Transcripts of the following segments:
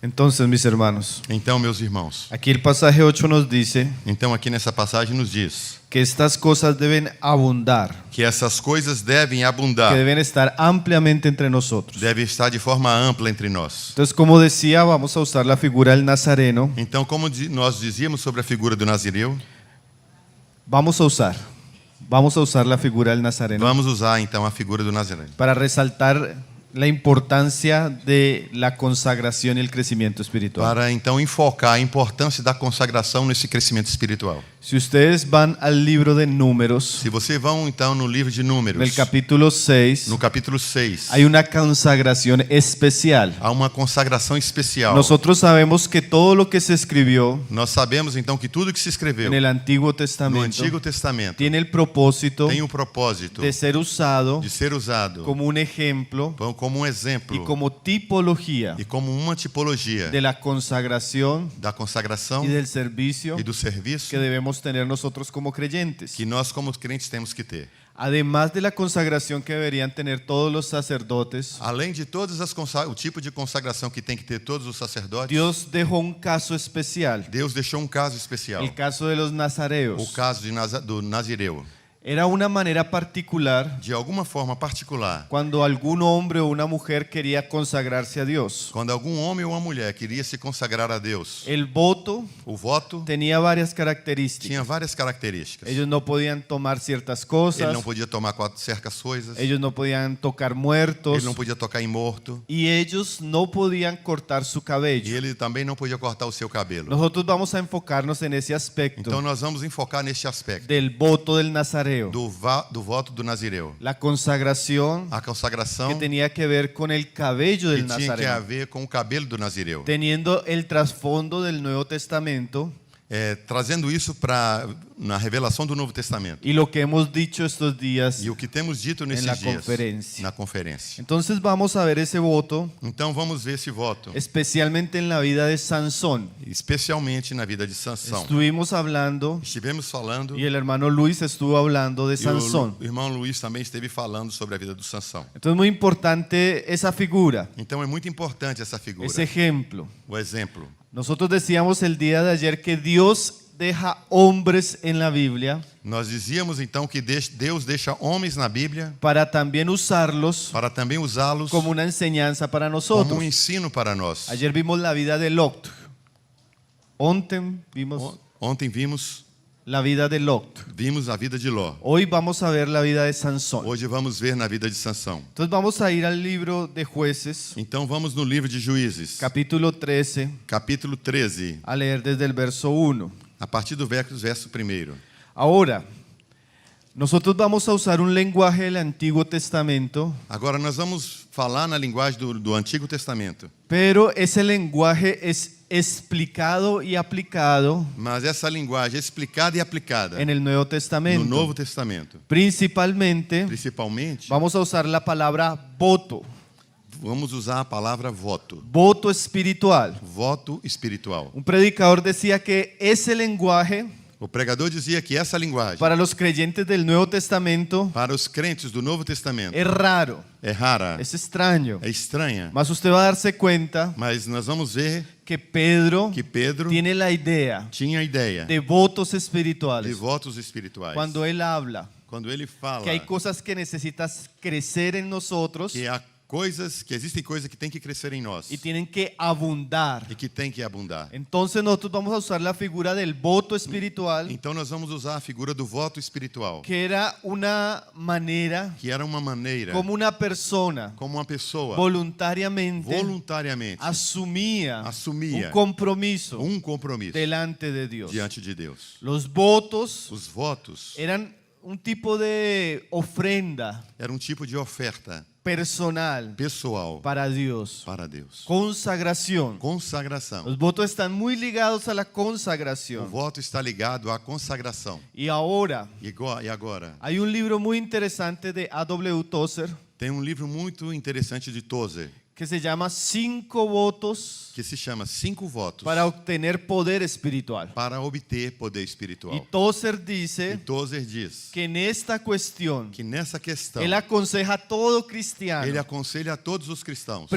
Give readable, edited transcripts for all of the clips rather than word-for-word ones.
Entonces, mis hermanos, Então, meus irmãos, aquí el pasaje 8 nos dice então aqui nessa passagem nos diz que estas cosas deben abundar, que essas coisas devem que abundar, deben estar ampliamente entre nosotros. devem estar de forma ampla entre nós. Entonces, como decía, vamos a usar la figura del Nazareno. Então, como nós dizíamos sobre a figura do Nazireu, Vamos a usar la figura del Nazareno vamos usar então a figura do Nazireu para resaltar la importancia de la consagración y el crecimiento espiritual. para então enfocar a importância da consagração nesse crecimento espiritual. Si ustedes van al libro de Números, Se vocês vão então no livro de en el Números, capítulo 6, no capítulo 6, hay una consagración especial. há uma consagração especial. Nosotros sabemos que todo lo que se escribió Nós sabemos então que tudo que se escreveu en el Antiguo no Testamento Antigo Testamento tiene el propósito tem o propósito de ser usado de ser usado como un ejemplo como um exemplo y como tipología e como uma tipologia de la consagración da consagração y del servicio e do serviço que debemos tener nosotros como creyentes. que nós como crentes temos que ter. Además de la consagración que deberían tener todos los sacerdotes, Além de todas as o tipo de consagração que tem que ter todos os sacerdotes, Dios dejó un caso especial, Deus deixou um caso especial, el caso de los o nazareos. caso do Nazireu. Era una manera particular De alguma forma particular, cuando algún hombre o una mujer quería consagrarse a Dios. quando algum homem ou uma mulher queria se consagrar a Deus, El voto o voto tenía varias características. tinha várias características. Ellos no podían tomar ciertas Ele cosas, não podia tomar certas coisas, ellos no podían tocar muertos ele não podia tocar em morto, y ellos no podían cortar su e cabello. ele também não podia cortar o seu cabelo. Nosotros vamos a enfocarnos en ese aspecto Então nós vamos enfocar neste aspecto del voto del nazareo, do voto do Nazireu. la consagración A consagração que tenía que ver con el cabello que del tinha que nazareo, haver com o cabelo do Nazireu. teniendo el trasfondo del Nuevo Testamento Trazendo isso na revelação do Novo Testamento. y lo que hemos dicho estos días. E o que temos dito nesses la dias conferência. na conferência. Entonces vamos a ver ese voto, Então vamos ver esse voto, especialmente en la vida de Sansón. especialmente na vida de Sansão. Estuvimos hablando Estivemos falando y el hermano Luis estuvo hablando de e Sansón. o irmão Luiz também esteve falando sobre a vida do Sansão. Entonces muy importante esa figura, Então é muito importante essa figura, ese ejemplo. o exemplo. Nosotros decíamos el día de ayer que Dios deja hombres en la Biblia Nós dizíamos então que Deus deixa homens na Bíblia para también usarlos para também usá-los como una enseñanza para como nosotros. um ensino para nós. Ayer vimos la vida de Lot. Ontem vimos La vida de Lot. a vida de Ló. Hoy vamos a ver la vida de Sansón. Hoje vamos ver na vida de Sansão. Entonces vamos a ir al libro de Jueces, Então vamos no livro de Juízes, capítulo 13, capítulo 13, a leer desde el verso 1. a partir do verso 1. Ahora, nosotros vamos a usar un lenguaje del Antiguo Testamento, Agora nós vamos falar na linguagem do Antigo Testamento, pero ese lenguaje es explicado y aplicado mas essa linguagem é explicada e aplicada en el Nuevo no Testamento. Novo Testamento. Principalmente, Principalmente, vamos a usar la palabra voto, vamos usar a palavra voto, voto espiritual. voto espiritual. Un predicador decía que esse lenguaje O pregador dizia que essa linguagem, para los creyentes del Nuevo Testamento para os crentes do Novo Testamento, es raro, é rara, es extraño. é estranha, Mas usted va a darse cuenta mas nós vamos ver que Pedro que Pedro tiene la idea tinha a ideia de votos de espirituales. votos espirituais. Cuando él habla Quando ele fala que hay cosas que necesitas crecer en nosotros que existem coisas que têm que crescer em nós y tienen que abundar. e que têm que abundar. Entonces nosotros vamos a usar la figura del voto espiritual, Então nós vamos usar a figura do voto espiritual, que era una manera que era uma maneira como una persona como uma pessoa voluntariamente voluntariamente assumía assumia un compromiso compromisso delante de Dios. diante de Deus. Los votos Os votos eran un tipo de ofrenda era um tipo de oferta personal pessoal para Dios. para Deus. Consagración. Consagração. Los votos están muy ligados a la O consagración. voto está ligado à consagração. Y ahora, E agora, hay un libro muy interesante de A.W. Tozer tem um livro muito interessante de Tozer, que se llama 5 votos que se chama 5 votos para obtener poder espiritual. para obter poder Y espiritual. Tozer E dice Tozer diz que en esta cuestión que nessa questão él aconseja a todo cristiano ele aconselha a todos os cristãos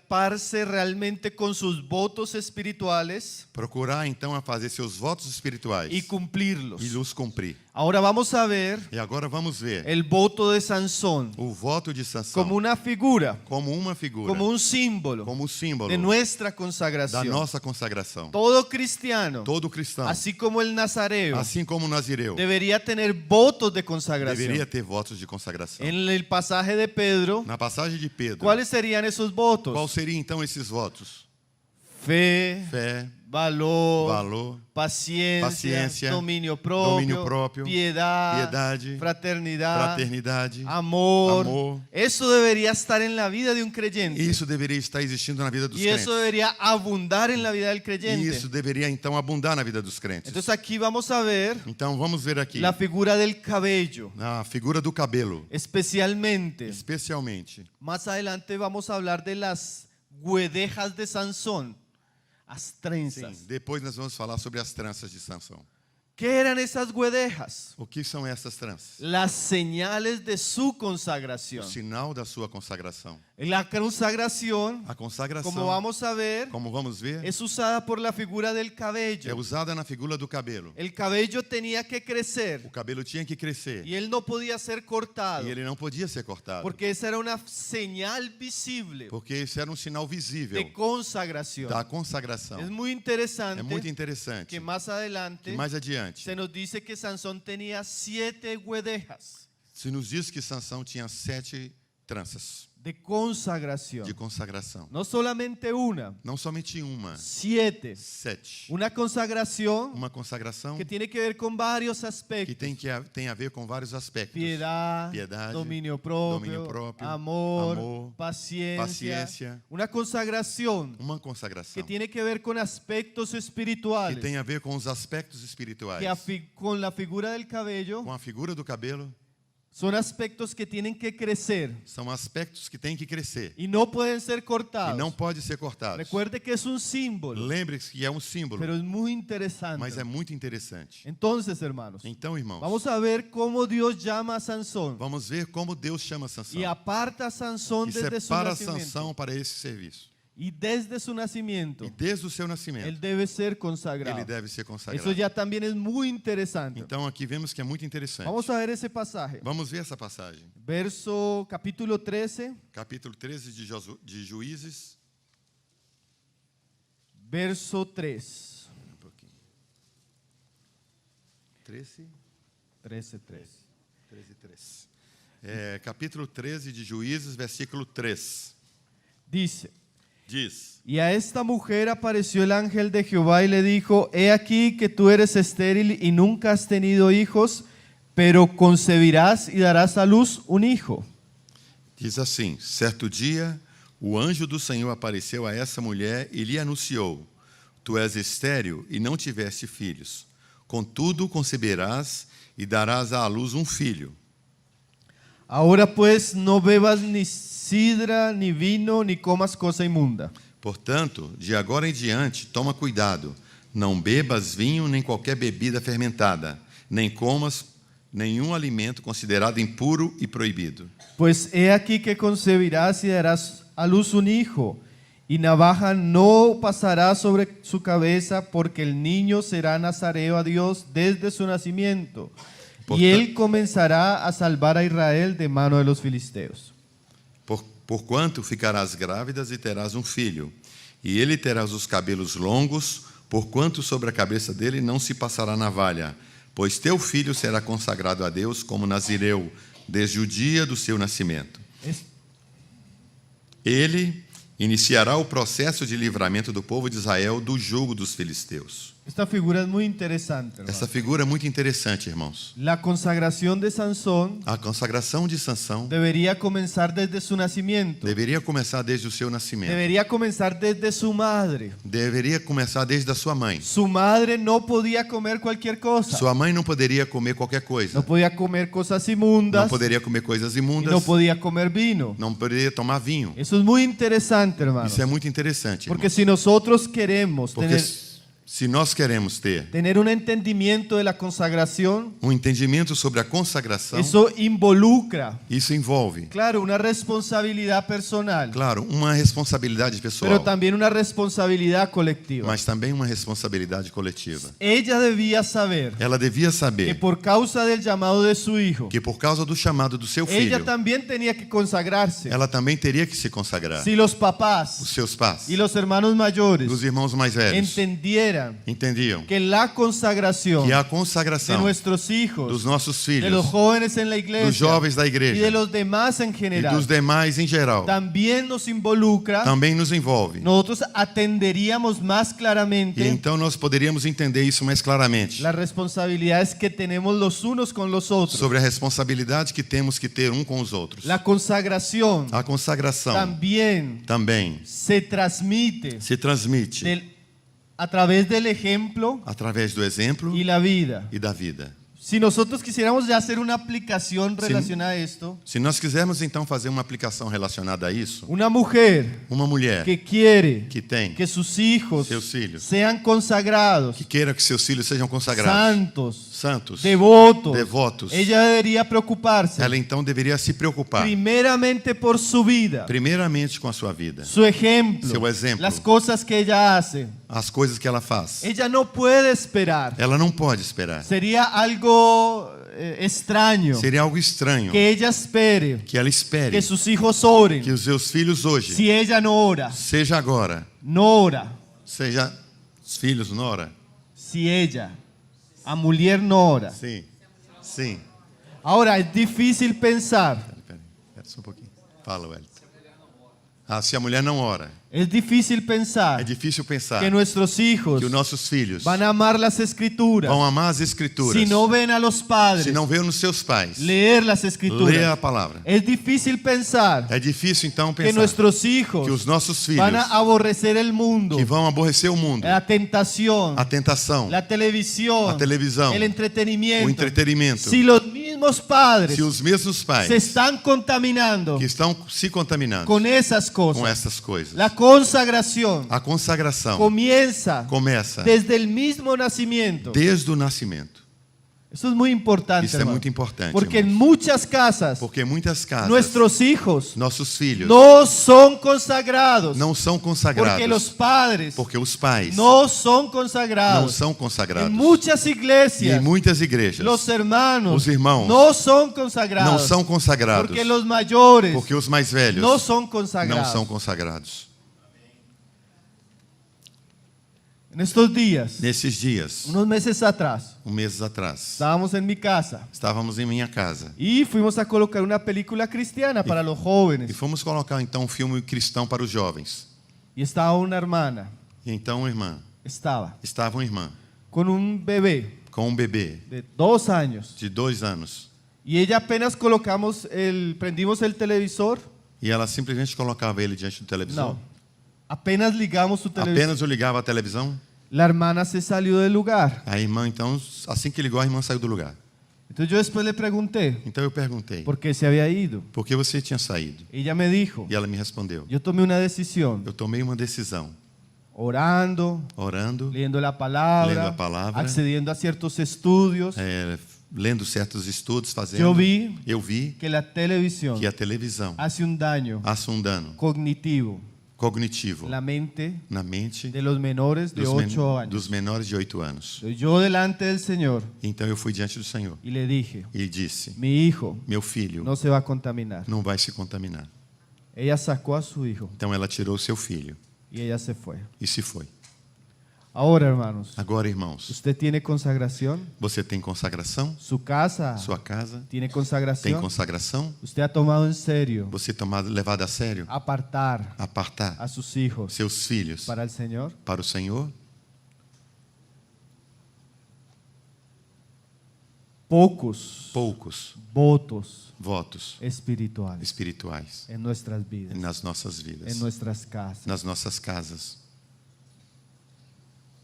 preocuparse realmente con sus votos espirituales Procurar então a fazer seus votos espirituais y cumplirlos. e los cumprir. Ahora vamos a ver E agora vamos ver el voto de Sansón o voto de Sansão como una figura, como uma figura, como un símbolo como símbolo de nuestra da consagración. nossa consagração. Todo cristiano, Todo cristão, así como el nazareo, assim como o Nazireu, debería tener votos de consagración. deveria ter votos de consagração. En el pasaje de Pedro, Na passagem de Pedro, ¿cuáles serían esos qual votos? seriam então esses votos? Fe, Fé, valor, valor, paciencia, paciência, dominio propio, domínio próprio, piedad, piedade, fraternidad, fraternidade, amor. amor. Eso debería estar en la vida de un creyente. Isso deveria estar existindo na vida dos Y eso crentes. debería abundar en la vida del E creyente. isso deveria então abundar na vida dos crentes. Entonces aquí vamos a ver Então vamos ver aqui la figura del cabello, a figura do cabelo, especialmente. especialmente. Más adelante vamos a hablar de las guedejas de Sansón, as Sim, trenzas. depois nós vamos falar sobre as tranças de Sansão. ¿Qué eran esas guedejas? O que são essas tranças? Las señales de su O consagración. sinal da sua consagração. La consagración, A consagração, como vamos a ver, como vamos ver, es usada por la figura del é cabello. usada na figura do cabelo. El cabello tenía que crecer O cabelo tinha que crescer y él no podía ser cortado e ele não podia ser cortado, porque esa era una señal visible porque isso era um sinal visível de consagración. da consagração. Es muy É interesante muito interessante. que más adelante E mais adiante, se nos dice que Sansón tenía 7 guedejas se nos diz que Sansão tinha 7 tranças de consagración. de consagração. No solamente una, Não somente uma, 7. 7. Una consagración Uma consagração que tiene que ver con varios que aspectos. tem a ver com vários aspectos. Piedad, Piedade, dominio propio, domínio próprio, amor, amor, paciencia. paciência. Una consagración Uma que consagração tiene que ver con aspectos que espirituales. tem a ver com os aspectos espirituais. Con la figura del cabello Com a figura do cabelo, son aspectos que tienen que crecer são aspectos que têm que crescer y no pueden ser e cortados. não pode ser cortados. Recuerde que es un símbolo, Lembre-se que é um símbolo, pero es muy interesante. mas é muito interessante. Entonces, hermanos, Então, irmãos, vamos a ver cómo Dios llama a Sansón vamos ver como Deus chama Sansão y aparta a Sansón e desde su separa nacimiento. Sansão para esse serviço. Y desde su nacimiento, E desde o seu él nascimento, debe ser consagrado. ele deve ser consagrado. Eso ya también es muy interesante. Então, aqui vemos que é muito interessante. Vamos a ver ese pasaje. Vamos ver essa passagem. Verso capítulo 13, Capítulo 13 de Juízes. verso 3. Um pouquinho. 13, 13, 3. 3. Capítulo 13 de Juízes, versículo 3. Dice: Diz: y a esta mujer apareció el ángel de Jehová y le dijo: he aquí que tú eres estéril y nunca has tenido hijos, pero concebirás y darás a luz un hijo. Diz assim: certo dia, o anjo do Senhor apareceu a essa mulher e lhe anunciou: tu és estéril e não tiveste filhos. Contudo, conceberás e darás à luz um filho. Ahora pues no bebas ni sidra, ni vino, ni comas cosa inmunda. Portanto, de agora em diante, toma cuidado. Não bebas vinho nem qualquer bebida fermentada, nem comas nenhum alimento considerado impuro e proibido. Pues he aquí que concebirás y darás a luz un hijo, y navaja no pasará sobre su cabeza, porque el niño será nazareo a Dios desde su nacimiento, y él comenzará a salvar a Israel de mano de los filisteos. Porquanto ficarás grávidas e terás um filho, e ele terás os cabelos longos, porquanto sobre a cabeça dele não se passará navalha, pois teu filho será consagrado a Deus como nazireu, desde o dia do seu nascimento. Ele iniciará o processo de livramento do povo de Israel do jugo dos filisteus. Esta figura es muy interesante, hermano. Essa figura é muito interessante, irmãos. La consagración de Sansón A consagração de Sansão debería comenzar desde su nacimiento. deveria começar desde o seu nascimento. Debería comenzar desde su madre. Deveria começar desde a sua mãe. Su madre no podía comer cualquier cosa. Sua mãe não poderia comer qualquer coisa. No podía comer cosas inmundas. Não poderia comer coisas Y imundas. no podía comer vino. Não poderia tomar vinho. Eso es muy interesante, hermano. Isso é muito interessante, Porque irmãos. si nosotros queremos Porque tener Se nós queremos ter tener un entendimiento de la consagración, entendimento sobre a consagração, eso involucra, isso envolve, claro, una responsabilidad personal, claro, uma responsabilidade pessoal, pero también una responsabilidad colectiva. mas também uma responsabilidade coletiva. Ella debía saber Ela devia que saber por causa del llamado de su hijo, que por causa do chamado do seu ella filho, también tenía que consagrarse. ela também teria que se consagrar. Si los Os papás seus pais, y los hermanos mayores os irmãos mais velhos, entendieran entendiam que la consagración que a de consagração nuestros dos hijos, nossos de los filhos, jóvenes en la dos iglesia jovens da y de igreja los demás en e general, dos demais em geral, también nos involucra, também nos envolve. nosotros atenderíamos más E claramente então nós poderíamos entender isso mais claramente las responsabilidades que tenemos los unos con los otros. sobre a responsabilidade que temos que ter com os outros. La consagración A consagração también também se transmite se transmite a través del ejemplo através do exemplo y la vida. e da vida. Si nosotros quisiéramos ya hacer una aplicación relacionada a esto, Se nós quisermos então fazer uma aplicação relacionada a isso, una mujer uma mulher que quiere que tem, que sus hijos seus filhos, sean consagrados, que queira que seus filhos sejam consagrados, santos, santos, devotos, ella debería preocuparse ela então deveria se preocupar primeramente por su vida, primeiramente com a sua vida, su ejemplo, Seu exemplo. las cosas que ella hace. as coisas que ela faz. Ella no puede esperar. Ela não pode esperar. Sería algo extraño Seria algo estranho que ella espere que ela espere que sus hijos oren. que os seus filhos hoje, Si ella no ora, seja agora, no ora. seja os filhos, não ora? Si ella, a mulher no ora. Sim, sim. Ahora, es difícil pensar. Espera só um pouquinho. Fala, Wellington. Se a mulher não ora, Es difícil pensar é difícil pensar que nuestros hijos que os nossos filhos van a amar las escrituras vão amar as escrituras si no ven a los padres se não vê nos seus pais leer las ler a escrituras. palavra. Es difícil pensar É difícil então que pensar nuestros que hijos os nossos filhos van a aborrecer el mundo, que vão aborrecer o mundo, la tentación, a tentação, la televisión, a televisão, el entretenimiento. o entretenimento, Si los mismos padres se os mesmos pais se están contaminando que estão se contaminando con esas com cosas, essas coisas, la consagración a consagração comienza começa desde el mismo nacimiento. desde o nascimento. Eso es muy importante, Isso é hermano, muito importante, porque en irmãos. muchas casas Porque muitas casas, nuestros hijos nossos filhos no son consagrados, não são consagrados, porque los padres porque os pais no son não consagrados. são En consagrados. muchas E iglesias em muitas igrejas, los hermanos os irmãos no son não consagrados, são consagrados, porque los mayores porque os mais velhos no son não consagrados. são consagrados. En estos días, Nesses dias, unos meses atrás, meses atrás, estábamos en mi casa estávamos em minha casa y fuimos a colocar una película cristiana para los e jóvenes. fomos colocar então um filme cristão para os jovens. Y estaba una hermana, E então, estaba estava uma irmã con un bebé com um bebê de 2 años. de 2 anos Y ella apenas prendimos el televisor. e ela simplesmente colocava ele diante do televisor. No, apenas ligamos su televisor. Apenas eu ligava a televisão, La hermana se salió del lugar. a irmã então, assim que ligou, a irmã saiu do lugar. Entonces yo después le pregunté Então eu perguntei, por qué se había ido. por que você tinha saído? Ella me dijo, E ela me respondeu, yo tomé una decisión eu tomei uma decisão, orando, orando, leyendo la palabra, Leyendo la palabra, accediendo a ciertos estudios. lendo certos estudos, fazendo. Yo vi Eu vi que la televisión que a televisão hace un daño hace um dano cognitivo cognitivo en la mente na mente de los menores de 8 años. dos menores de 8 anos. Yo delante del Señor Então eu fui diante do Senhor y le dije, e disse, mi hijo meu filho no se va a contaminar. não vai se contaminar. Ella sacó a su hijo Então ela tirou seu filho y ella se fue. e se foi. Ahora, hermanos, Agora, irmãos, usted tiene consagración, você tem consagração? su casa Sua casa tiene tem consagración. consagração? Usted ha tomado en serio Você levado a sério? apartar Apartar a sus hijos seus filhos para el Señor. para o Senhor? Poucos Poucos votos votos espirituales espirituais en nuestras vidas, nas nossas vidas, en nuestras casas. nas nossas casas.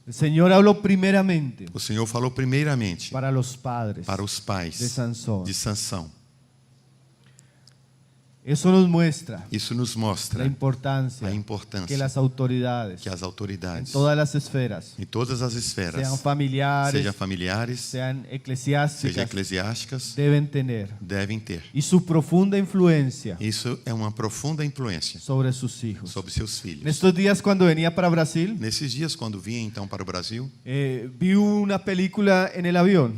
El Señor habló primeramente O Senhor falou primeiramente para los padres para os pais de Sansón. de Sansão. Eso nos muestra Isso nos la mostra importancia a que importância las autoridades que as en autoridades, todas las esferas, em todas as sean esferas, familiares, sejam familiares, sean sejam eclesiásticas, eclesiásticas, deben tener. devem ter. Y su profunda influencia Isso é uma profunda influência sobre sus hijos. sobre seus En filhos. estos días cuando venía para Brasil, Nesses dias, quando vinha então para o Brasil, vi una película en el avión.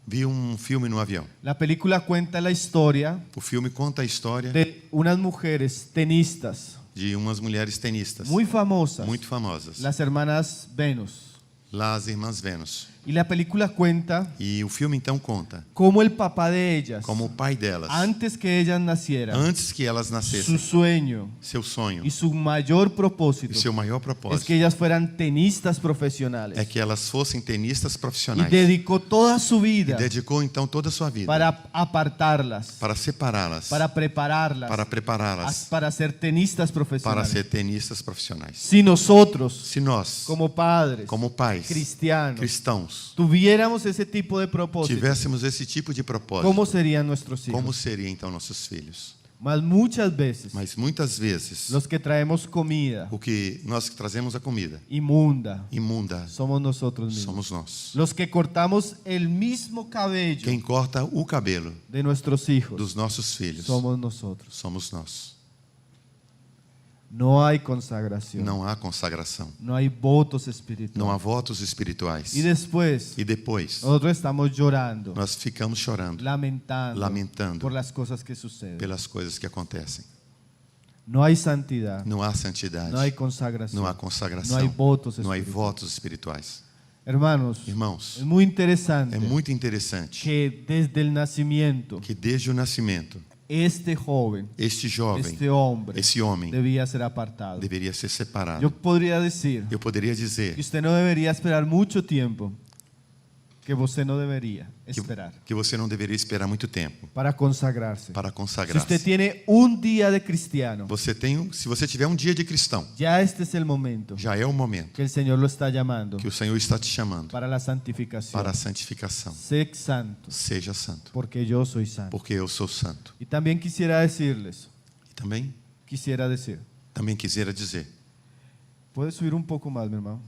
vi um filme no avião. La película cuenta la historia O filme conta a história de unas mujeres tenistas de umas mulheres tenistas muy famosas, muito famosas, las hermanas Venus. as irmãs Vênus. Y la película cuenta E o filme então conta cómo el papá de ellas, como o pai delas, antes que ellas nacieran, antes que elas su nascessem, sueño seu sonho y su mayor propósito e seu maior es que propósito ellas fueran tenistas profesionales. é que elas fossem tenistas Y profissionais. dedicó toda su E vida dedicou então toda a sua vida para apartarlas, para separá-las, para prepararlas, para prepará-las para ser tenistas para profesionales. ser tenistas profissionais. Si nosotros, Se nós, como padres, como pais cristianos, cristãos, tuviéramos ese tipo de propósito, tivéssemos esse tipo de propósito, ¿cómo serían nuestros hijos? como seriam então nossos filhos? Mas muchas veces, Mas muitas vezes, los que traemos comida o que nós que trazemos a comida inmunda imunda somos nosotros mismos. somos nós. Los que cortamos el mismo cabello Quem corta o cabelo de nuestros hijos dos nossos filhos somos nosotros. somos nós. No hay consagración, Não há consagração, no hay votos espirituales. não há votos espirituais. Y después, E depois, nosotros estamos llorando, nós ficamos chorando lamentando por las cosas que suceden. pelas coisas que acontecem. No hay santidad, Não há santidade, no hay consagración, não há no consagração, hay votos não há espirituales. votos espirituais. Hermanos, Irmãos, es muy interesante é muito interessante que desde el nacimiento que desde o nascimento, este joven, este jovem, este hombre, esse homem, debía ser apartado. deveria ser separado. Yo podría decir Eu poderia que dizer usted no debería esperar mucho tiempo, que você no debería esperar que você não deveria esperar muito tempo para consagrarse. para Si consagrar-se. usted tiene un día de cristiano, Se você tiver um dia de cristão, ya este es el momento já é o momento que el Señor lo está llamando que o Senhor está te chamando para la santificación. para a santificação. Sé santo, Seja santo, porque yo soy santo. porque eu sou santo. Y también quisiera decirles, E também quisera dizer, puede subir un poco más, mi hermano,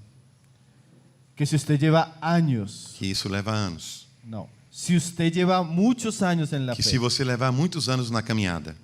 que si usted lleva años, que isso leva anos. no, si usted lleva muchos años en la Que fe, se você levar muitos anos na caminhada,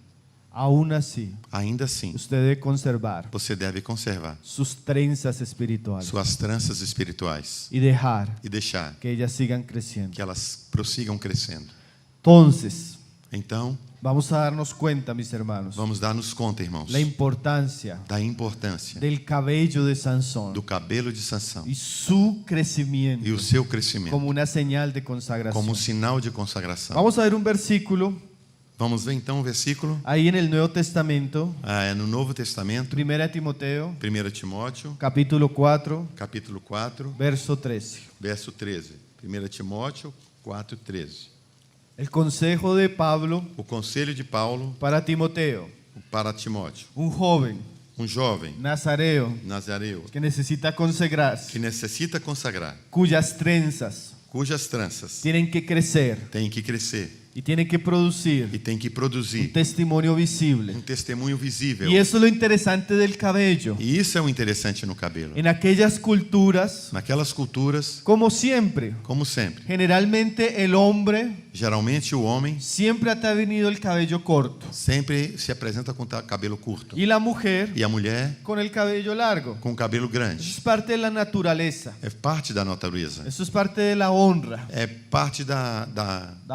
aún así, ainda assim, usted debe conservar você deve conservar sus trenzas espirituales suas tranças espirituais y dejar e deixar que ellas sigan creciendo. que elas prossigam crescendo. Entonces, Então, vamos a darnos cuenta, mis hermanos, vamos dar-nos conta, irmãos, la importancia da importância del cabello de Sansón do cabelo de Sansão y su crecimiento e o seu crescimento como una señal de consagración. como um sinal de consagração. Vamos a ver un versículo Vamos ver então o versículo ahí en el Nuevo Testamento, no Novo Testamento, 1 Timoteo, 1 Timóteo, capítulo 4, capítulo 4, verso 13. verso 13. 1 Timóteo 4, 13. El consejo de Pablo O conselho de Paulo para Timoteo, para Timóteo, un joven um jovem nazareo nazareu que necesita consagrarse, que necessita consagrar, cuyas trenzas cujas tranças tienen que crecer têm que crescer y tienen que producir e têm que un produzir testimonio visible. testemunho visível. Y eso es lo interesante del cabello. E isso é o interessante no cabelo. En aquellas culturas, Naquelas culturas, como siempre, como sempre, generalmente el hombre geralmente o homem siempre ha tenido el cabello corto sempre se apresenta com cabelo curto y la mujer e a mulher con el cabello largo. com cabelo Eso grande. es parte de la naturaleza. É parte da natureza, Eso es parte de la honra, é parte da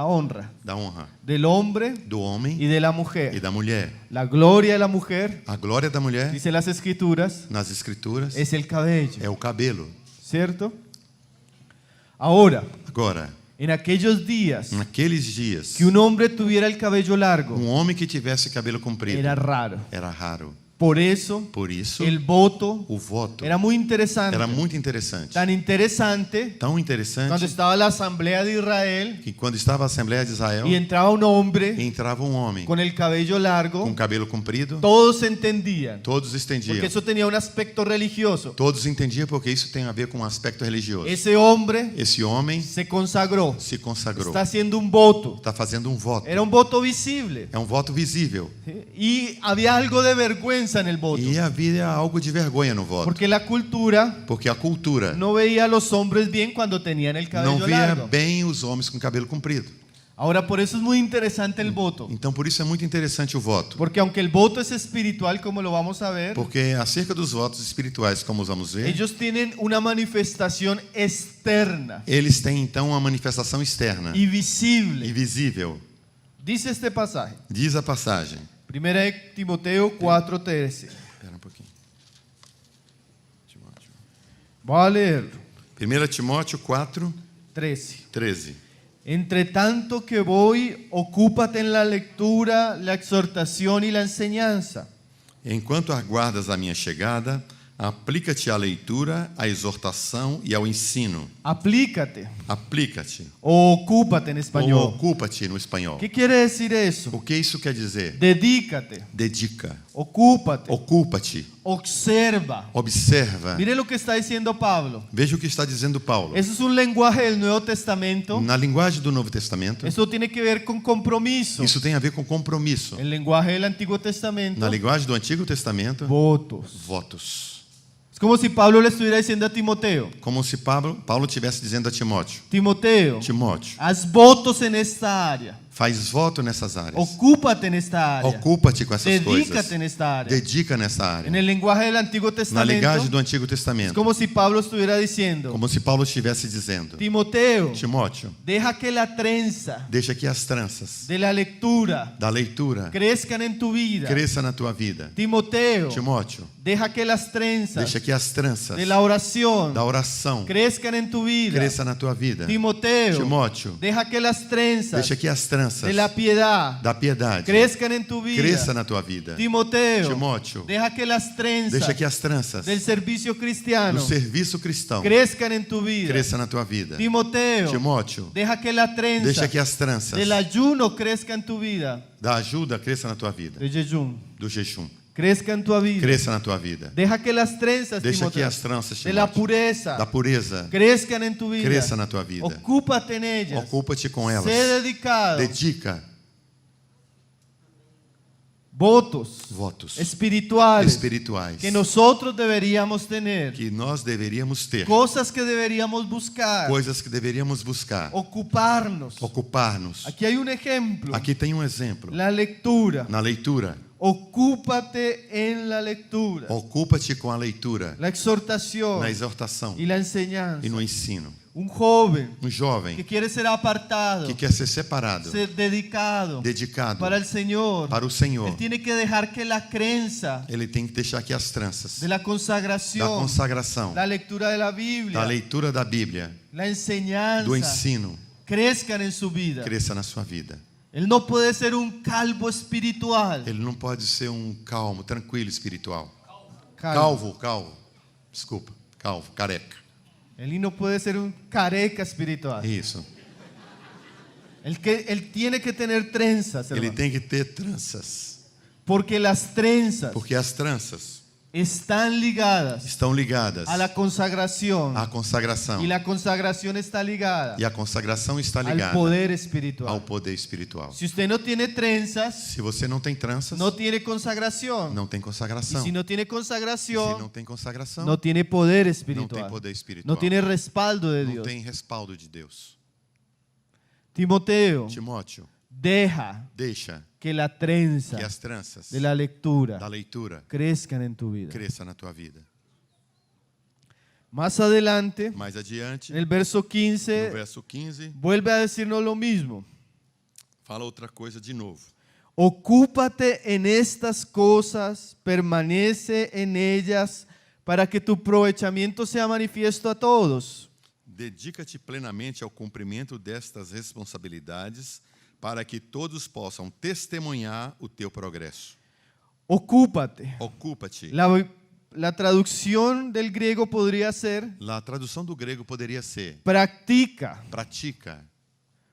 honra honra del hombre do homem y de la e mujer. da mulher. La gloria de la mujer, A glória da mulher, dice las escrituras, nas escrituras, es el cabello, é o cabelo. ¿cierto? Ahora, Agora, en aquellos días naqueles dias, que un hombre tuviera el cabello largo um homem que tivesse cabelo comprido era raro. era raro. Por eso, Por isso, el voto o voto era muy interesante. era muito interessante. Tan interesante Tão cuando interessante estaba la Asamblea de Israel que quando estava a Assembleia de Israel, y entraba un hombre entrava um homem con el cabello largo, com cabelo comprido, todos entendían, todos porque estendiam. eso tenía un aspecto religioso. Todos entendiam porque isso tem a ver com um aspecto religioso. Ese hombre Esse homem se consagró, se consagrou. está haciendo un voto. Está fazendo um voto. Era un voto visible É um voto visível. y había algo de vergüenza en el voto, E havia algo de vergonha no voto. porque la cultura Porque a cultura no veía a los hombres bien cuando tenían el não cabello via largo. bem os homens com cabelo comprido. Ahora, por eso es muy interesante el voto, Então, por isso é muito interessante o voto. porque aunque el voto es espiritual, como lo vamos a ver, Porque acerca dos votos espirituais, como vamos ver, ellos tienen una manifestación externa eles têm então uma manifestação externa y e visible. visível. Dice este pasaje, Diz a passagem. 1 Timoteo 4:13. Espera um pouquinho. Timóteo. Voy a leerlo. 1 Timóteo 4, 13. 13. Entre tanto que voy, ocúpate en la lectura, la exhortación y la enseñanza. Enquanto aguardas a minha chegada, aplica-te à leitura, à exortação e ao ensino. Aplícate Aplica-te. o ocúpate en Ou español. ocupa-te no espanhol. ¿Qué quiere decir eso? O que isso quer dizer? Dedícate, Dedica. ocúpate, Ocupa-te. observa. Observa. Mire lo que está diciendo Pablo. Veja o que está dizendo Paulo. Eso es un lenguaje del Nuevo Testamento. Na linguagem do Novo Testamento, Eso tiene que ver con compromiso. isso tem a ver com compromisso. El lenguaje del Antiguo Testamento, Na linguagem do Antigo Testamento, votos. votos. Es como si Pablo le estuviera diciendo a Timoteo, Como se Paulo estivesse dizendo a Timóteo: Timoteo, Timóteo, haz votos en esta área. faz voto nessas áreas. Ocúpate en esta área. Ocupa-te com essas coisas. Dedícate en esta área. Dedica nessa área. En el lenguaje del Antiguo Na Testamento, linguagem do Antigo es Testamento. como si Pablo estuviera diciendo, Como se Paulo estivesse dizendo: Timoteo, Timóteo, deja que la trenza deixa que as tranças de la lectura da leitura crezcan en tu vida. cresça na tua vida. Timoteo, Timóteo, deja que las trenzas deixa que as tranças de la oración da oração crezcan en tu vida. cresça na tua vida. Timoteo, Timóteo, deja que las trenzas deixa que as tranças de la piedad da piedade crezcan en tu vida. cresça na tua vida. Timoteo, Timóteo, deja que las trenzas deixa que as tranças del servicio cristiano do serviço cristão crezcan en tu vida. cresça na tua vida. Timoteo, Timóteo, deja que la trenza deixa que as tranças del ayuno crezca en tu vida. da ajuda cresça na tua vida. De jejum, Do jejum crezca en tu vida. cresça na tua vida. Deja que las trenzas, Deixa que Timoteo, as tranças, de la Timóteo, pureza da pureza crezcan en tu vida. cresça na tua vida. Ocúpate en ellas. Ocupa-te com elas. Sé dedicado. Dedica Votos votos espirituales espirituais que nosotros deberíamos tener. que nós deveríamos ter. Cosas que deberíamos buscar. Coisas que deveríamos buscar. Ocuparnos. Ocupar-nos. Aquí hay un ejemplo. Aqui tem um exemplo. La lectura. Na leitura. Ocúpate en la lectura. Ocupa-te com a leitura, La exhortación na exortação y la enseñanza. e no ensino. Un joven Um que jovem quiere ser apartado, que quer ser separado, ser dedicado dedicado para el Señor. para o Senhor, Él tiene que dejar que la creencia ele tem que deixar que as tranças de la da consagración, consagração, la lectura de la Biblia, da leitura da Bíblia, la enseñanza, do ensino, crezcan en su vida. cresça na sua vida. Él no puede ser un calvo espiritual. Ele não pode ser um calmo, tranquilo espiritual. Calvo. Calvo. Desculpa, calvo, careca. Él no puede ser un careca espiritual. Isso. Él tiene que tener trenzas, Ele hermano. tem que ter tranças, Porque las trenzas porque as tranças están ligadas estão ligadas a la consagración. à consagração. Y la consagración está ligada E a consagração está al ligada poder ao espiritual. poder espiritual. Si usted no tiene trenzas, Se você não tem tranças, no tiene consagración. não tem Y consagração. si no tiene Se não consagración, tem consagração, no tiene poder não tem espiritual. poder espiritual. No tiene respaldo de Não Dios. tem respaldo de Deus. Timoteo, Timóteo, deja deixa que la trenza que as tranças de la lectura da leitura crezcan en tu vida. cresça na tua vida. Más adelante, Mais adiante, en el verso no 15, verso 15, vuelve a decirnos lo mismo. fala outra coisa de novo. Ocúpate en estas cosas, permanece en ellas, para que tu aprovechamiento sea manifiesto a todos. Dedica-te plenamente ao cumprimento destas responsabilidades, para que todos possam testemunhar o teu progresso. ocúpate. Ocupa-te. La traducción del griego podría ser A tradução do grego poderia ser practica. pratica.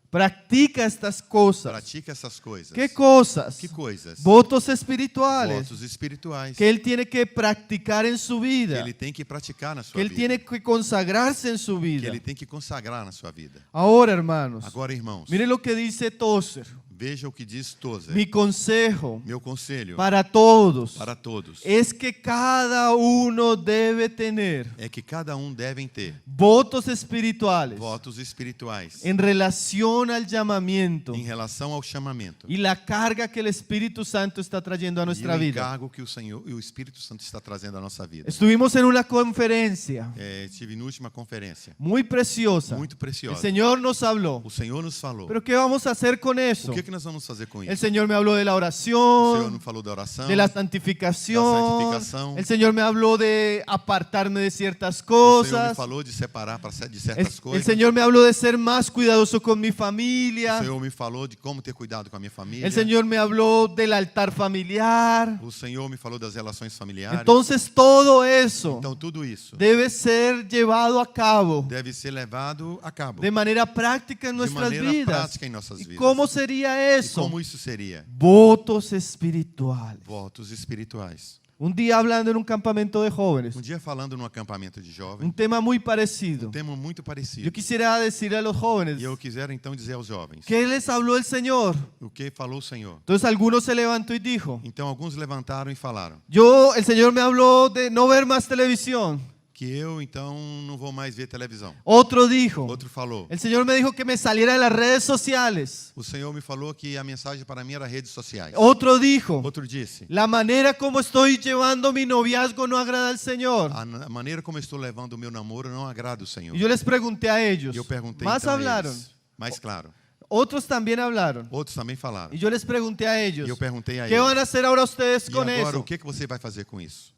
Practica estas cosas. Pratica essas coisas. ¿Qué cosas? Que coisas? Votos espirituales Votos espirituais. que él tiene que practicar en su Que vida, ele tem que praticar na sua que él vida. tiene que consagrarse en su Que vida. ele tem que consagrar na sua vida. Ahora, hermanos, Agora, irmãos, mire lo que dice Tozer. veja o que diz Tozer. Mi consejo Meu conselho para todos para todos es que cada uno debe tener é que cada devem ter votos espirituales votos espirituais en relación al llamamiento em relação ao chamamento y la carga que el Espíritu Santo está trayendo a e nuestra o vida. encargo que o Senhor e o Espírito Santo está trazendo à nossa vida. Estuvimos en una conferencia Tive na última conferência, muy preciosa. muito El preciosa. Señor nos habló. O Senhor nos falou. Pero ¿qué vamos a hacer con eso? O que nós vamos fazer com El isso? Señor me habló de la O Senhor oración, nos falou da oração, de la da santificación. santificação. El Señor me habló de apartarme de ciertas o Senhor me cosas. falou de separar de El, certas el coisas. Señor me habló de ser más cuidadoso con mi O familia. Senhor me falou de como ter cuidado com a minha família. El Señor me habló del altar familiar. O Senhor me falou das relações familiares. Entonces todo eso Então tudo isso debe ser llevado a cabo deve ser levado a cabo de manera práctica en de nuestras maneira vidas. prática em nossas ¿Y vidas. cómo sería E eso? como isso seria? Votos espirituales. Votos espirituais. Un día hablando en un campamento de jóvenes, Dia falando num acampamento de un jovens, tema muy parecido. tema muito parecido. Yo quisiera decirle a los jóvenes, E eu quisera então dizer aos jovens ¿qué les habló el Señor? o que falou o Senhor. Entonces algunos se levantó y dijo, Então alguns levantaram e falaram el Señor me habló de no ver más televisión. que eu então não vou mais ver televisão. Otro dijo, Outro falou. el Señor me dijo que me saliera de las redes sociales. O Senhor me falou que a mensagem para mim era redes sociais. Otro dijo, Outro disse: la manera como estoy llevando mi noviazgo no agrada al Señor. a maneira como eu estou levando o meu namoro não agrada o Senhor. Y yo les pregunté a ellos, E eu perguntei más então a hablaron, eles. Mais claro. otros también hablaron. Outros também falaram. Y yo les pregunté a ellos, E eu perguntei a ¿qué eles. van a hacer ahora ustedes E con agora eso? o que você vai fazer com isso?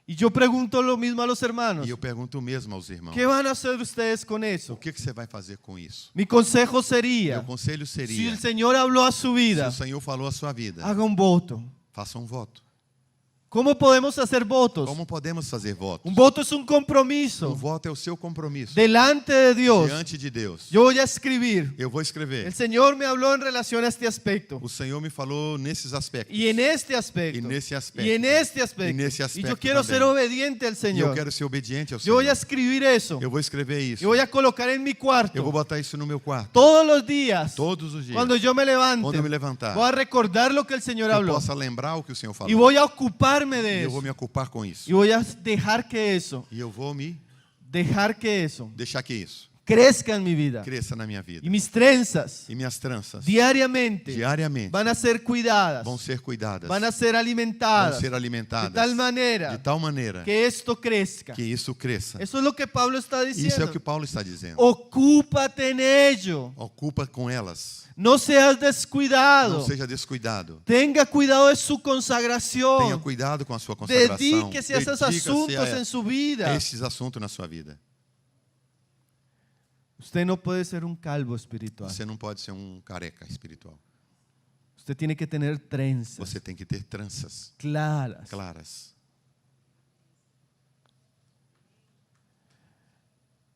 Y yo pregunto lo mismo a los hermanos, E eu pergunto o mesmo aos irmãos. ¿qué van a hacer ustedes con O eso? que você vai fazer com isso? Mi consejo Meu sería, conselho si seria: el Señor habló a su se vida, o Senhor falou a sua vida, haga un voto. faça voto. ¿Cómo podemos hacer votos? Como podemos fazer votos? Un voto es un O compromiso voto é o seu compromisso delante de Dios. diante de Deus. Yo voy a escribir. Eu vou escrever. El Señor me habló en relación a este aspecto. O Senhor me falou nesses aspectos. Y en este aspecto. Y en ese aspecto. Y en este aspecto. Y en ese Y yo aspecto quiero ser también. obediente al E eu Señor. quero ser obediente ao Yo Senhor. voy a escribir eso. Eu vou escrever Y isso. voy a colocar en mi Eu vou cuarto. botar isso no meu quarto. Todos los días. Todos os dias. Cuando yo me levante. Quando eu me levantar. Voy a recordar lo que el Señor Eu habló. possa lembrar o que o Senhor falou. Y voy a ocuparme E de eu vou eso. me ocupar com isso. Y voy a dejar que eso. E eu vou me Deixar que eso deixar que isso crezca en mi vida. cresça na minha vida. Y mis trenzas E minhas tranças diariamente diariamente van a ser cuidadas, vão ser cuidadas. van a ser Vão alimentadas ser de alimentadas. tal manera De tal maneira que esto crezca. que isso cresça. Eso es lo que Pablo está Isso é diciendo. o que Paulo está dizendo. Ocúpate en ello. Ocupa com elas. No seas Não descuidado. seja descuidado. Tenga cuidado de su Tenha consagración. cuidado com a sua consagração. Dedíquese a esos asuntos en su a vida. esses assuntos na sua vida. Usted no puede ser un calvo espiritual. Você não pode ser um careca espiritual. Usted tiene que tener trenzas Você tem que ter tranças claras. claras.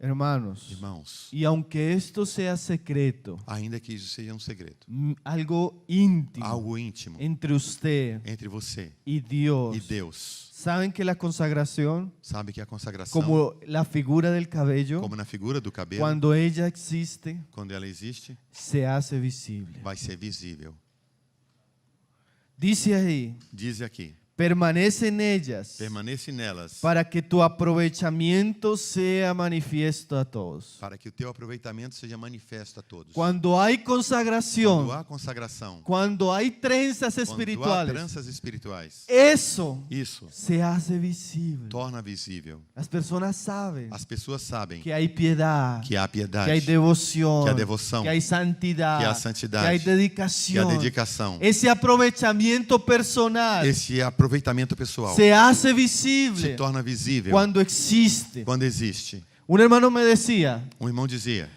Hermanos, Irmãos, y aunque esto sea secreto, ainda que isso seja um segredo, algo íntimo algo íntimo entre usted entre você y Dios, e Deus. ¿saben que la consagración, Sabe que a consagração, como la figura del cabello, como na figura do cabelo, cuando ella existe, quando ela existe, se hace visible? vai ser visível. Dice ahí, Diz aqui, permanece en ellas permanece nelas, para que tu aprovechamiento sea manifiesto a todos. para que o teu aproveitamento seja manifesto a todos. Cuando hay consagración, Quando há consagração, cuando hay trenzas quando há espirituales, tranças espirituais, eso isso se hace visible. torna visível. Las personas saben As pessoas sabem que hay piedad, que há que hay piedade, devoción, que hay devoción, que hay santidad, que hay santidad, que hay que há dedicación. dedicação. Ese aprovechamiento personal Esse aproveitamento pessoal se hace se visible torna visível cuando existe. quando existe. Un hermano me decía, Um irmão dizia: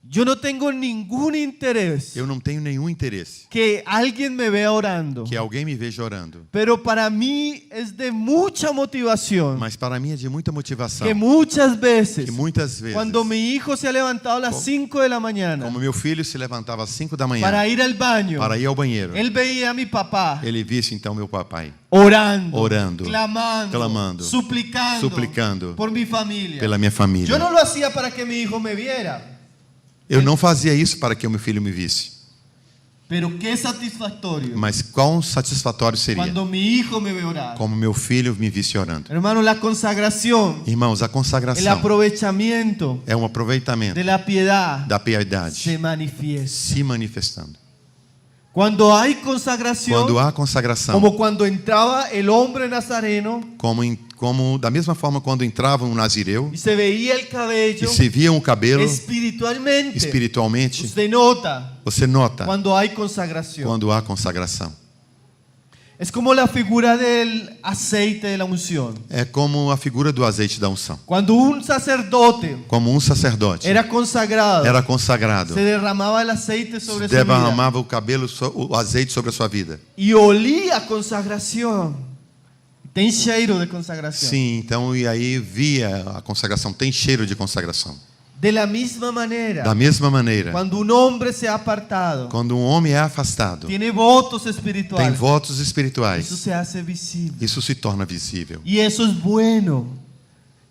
Yo no tengo ningún interés Eu não tenho nenhum interesse que alguien me vea orando. que alguém me veja orando. Pero para mí es de mucha motivación Mas para mim é de muita motivação. que muchas veces, Que muitas vezes, cuando mi hijo se ha levantado a las 5 de la mañana como meu filho se levantava às 5 da manhã para ir al baño, para ir ao banheiro, él veía a mi papá ele visse então meu papai orando, clamando, clamando, suplicando por mi familia. pela minha família. Yo no lo hacía para que mi hijo me viera, Eu não fazia isso para que o meu filho me visse. pero qué satisfactorio Mas quão satisfatório seria cuando mi hijo me ve orar. como meu filho me visse orando. Hermano, la consagración, Irmãos, a el consagração aprovechamiento é um aproveitamento de la piedad da piedade se manifiesta. se manifestando. Cuando hay consagración, Quando há consagração, como cuando entraba el hombre nazareno como da mesma forma quando entrava um nazireu y se veía el e cabello, se via um cabelo espiritualmente, espiritualmente, usted nota você nota cuando hay consagración. quando há consagração. Es como la figura del aceite de la unción. É como a figura do azeite da unção. Cuando un sacerdote Como um sacerdote era consagrado, era consagrado, se derramaba el aceite sobre su vida derramava o azeite sobre a sua vida. y olía a consagración. Tem cheiro de consagración. Sim, então e aí via a consagração, tem cheiro de consagração. De la misma manera, Da mesma maneira, cuando un hombre se ha apartado, quando um homem é afastado, tiene votos tem espirituales, votos eso espirituais, se hace visible. isso se torna visível Y eso es bueno.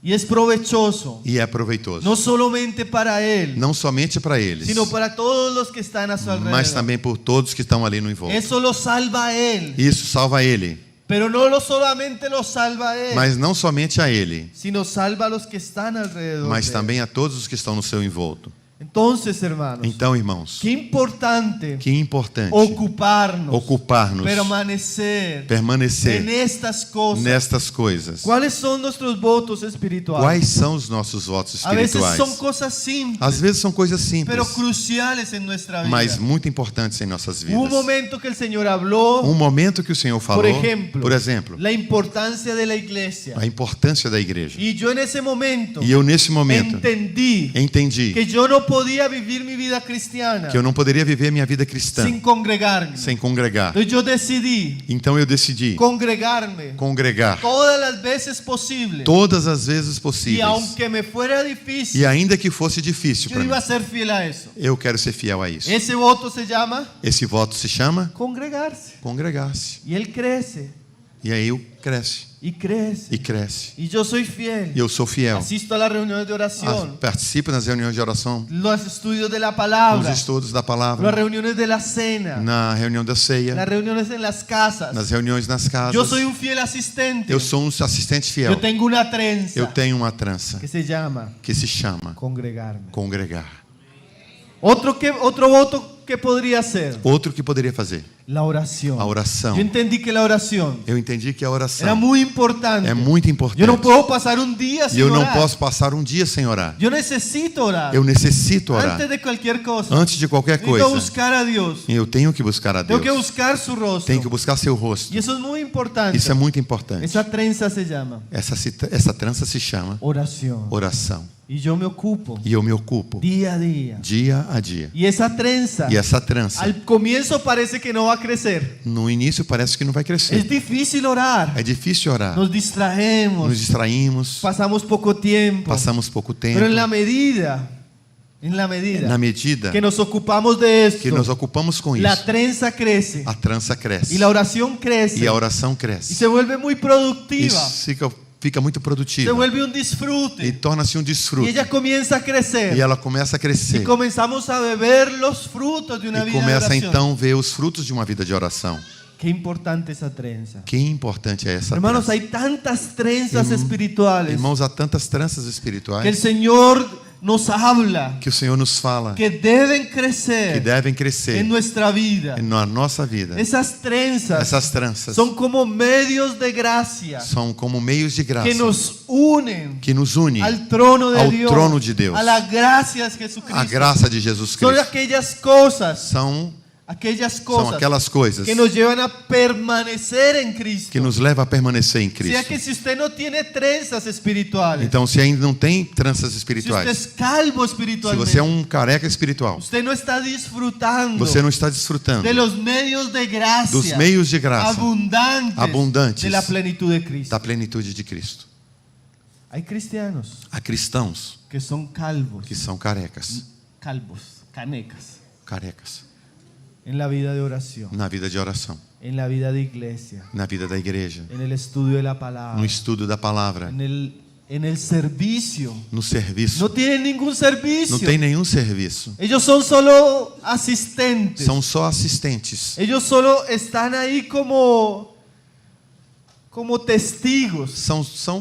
Y es provechoso. e é proveitoso. No solamente para él, Não somente para eles, sino para todos los que están a su mas alrededor. também por todos que estão ali no envolto. Eso lo salva a él. Isso salva ele, Pero no solamente lo salva a él, mas não somente a ele, sino salva a los que están alrededor. mas de él. também a todos os que estão no seu envolto. Entonces, hermanos, Então, irmãos, qué importante que importante ocuparnos, permanecer en permanecer estas cosas. nestas coisas. ¿Cuáles son nuestros votos espirituales? Quais são os nossos votos A veces espirituais? son cosas simples, Às vezes são coisas pero simples, cruciales en nuestra vida. mas muito importantes em nossas Hubo un vidas. momento que el Señor habló, Um momento que o Senhor falou, por ejemplo, por exemplo, la importancia de la iglesia. a importância da igreja. Y yo en ese momento E eu nesse momento entendí entendi que yo no podía vivir mi vida cristiana que eu não poderia viver minha vida cristã sin congregarme. sem congregar. Entonces yo decidí Então eu decidi congregarme congregar todas las veces posibles. todas as vezes Y possíveis. aunque me fuera difícil, E ainda que fosse difícil yo para iba a mim, ser fiel a eso. eu quero ser fiel a isso. Ese voto se llama Esse voto se chama congregarse. congregar-se. Y él crece E aí cresce y crece. e cresce. Y yo soy fiel. E eu sou fiel. Asisto a las reuniones de oración, Participo nas reuniões de oração, los estudios de la nos palabra, estudos da las palavra, reuniones de la cena, na reunião da las ceia, reuniones en las casas. nas reuniões nas casas. Yo soy un fiel asistente. Eu sou um assistente fiel. Yo tengo una trenza Eu tenho uma trança que se llama que se chama congregarme. congregar. Otro voto que podría ser Outro que poderia fazer, la oración. a oração. Yo entendí que la oración Eu entendi que a era oração muy importante. é muito importante. Yo no puedo pasar un día E sin eu não orar. posso passar um dia sem orar. Yo necesito orar. Eu necessito orar. Antes de cualquier cosa. Antes de qualquer Tengo que coisa, buscar a Dios. eu tenho que buscar a Tengo Deus. que buscar su rostro. Tenho que buscar seu rosto. Y eso es muy importante. Isso é muito importante. Esa trenza se llama Essa trança se chama oración. oração. Y yo me ocupo E eu me ocupo día a día. dia a dia. Y esa trenza, E essa trança, al comienzo parece que no va a crecer. no início parece que não vai Es crescer. difícil orar. É difícil orar. Nos distraemos. Nos distraímos, Pasamos poco tiempo. passamos pouco tempo. Pero en la medida Na medida que nos ocupamos de esto, que nos ocupamos com la isso, trenza crece a trança cresce. y la oración crece E a oração y cresce. se vuelve muy productiva. Isso fica muito Se produtiva. vuelve un E disfrute. torna-se um Y desfruto. ella comienza a crecer. E ela começa a Y crescer. comenzamos a beber los frutos de una E vida de começa oración. então a ver os frutos de uma vida de oração. Qué importante esa trenza. Que importante é essa Hermanos, trança. hay tantas trenzas espirituales Irmãos, há tantas tranças que el espirituais Señor nos habla que o Senhor nos fala que deben que crecer devem crescer en nuestra vida. na nossa vida. Esas trenzas Essas tranças son como medios de gracia são como meios de graça que nos unen que nos unem al trono de ao Dios, trono de Deus. a la gracia de Jesucristo. à graça de Jesus Son Cristo. aquellas cosas São aquellas São cosas aquelas coisas que nos llevan a permanecer en Cristo. que nos levam a permanecer em O sea que Cristo. si usted no tiene trenzas espirituales, Então, se ainda não tem tranças si usted espirituais, es calvo se espiritualmente, você é um careca espiritual, usted no está disfrutando você não está desfrutando de los medios de gracia dos meios de graça abundantes de la abundantes plenitud de Cristo. da plenitude de Cristo. Hay cristianos Há cristãos que son calvos, que são carecas, carecas, en la vida de oración, na vida de oração, en la vida de iglesia, na vida da igreja, en el estudio de la palabra, no estudo da palavra, en el servicio. no serviço. No tienen ningún servicio. Não tem nenhum serviço. Ellos son solo asistentes. São só assistentes. Ellos solo están ahí como testigos.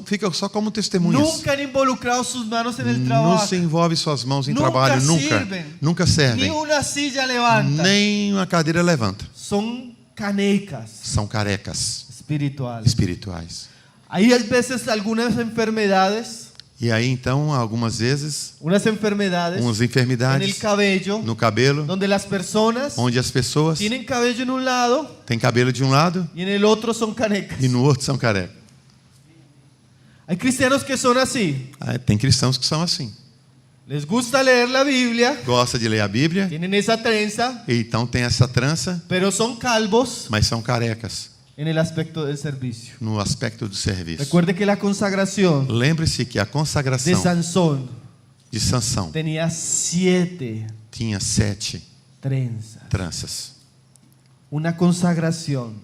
Ficam só como testemunhas. Nunca han involucrado sus manos en el Não trabajo. se envolve suas mãos em Nunca trabalho, sirven. nunca Ni servem. una silla levanta. Nem uma cadeira levanta. Son canecas São carecas espirituales. espirituais. Hay a veces algunas enfermedades, E aí então, algumas vezes, unas enfermedades umas en el enfermidades cabello, no cabelo, donde las personas onde as pessoas tienen cabello en un lado têm cabelo de um lado y en el otro son canecas. e no outro são carecas. Hay cristianos que son así. Tem cristãos que são assim. Les gusta leer la Biblia, Gosta de ler a Bíblia, tienen esa trenza, e então tem essa trança, pero son calvos mas são carecas en el aspecto del servicio. no aspecto do serviço. Recuerde que la consagración Lembre-se que a de consagração Sansón de Sansão tenía 7 tinha 7 trenzas. tranças. Una consagración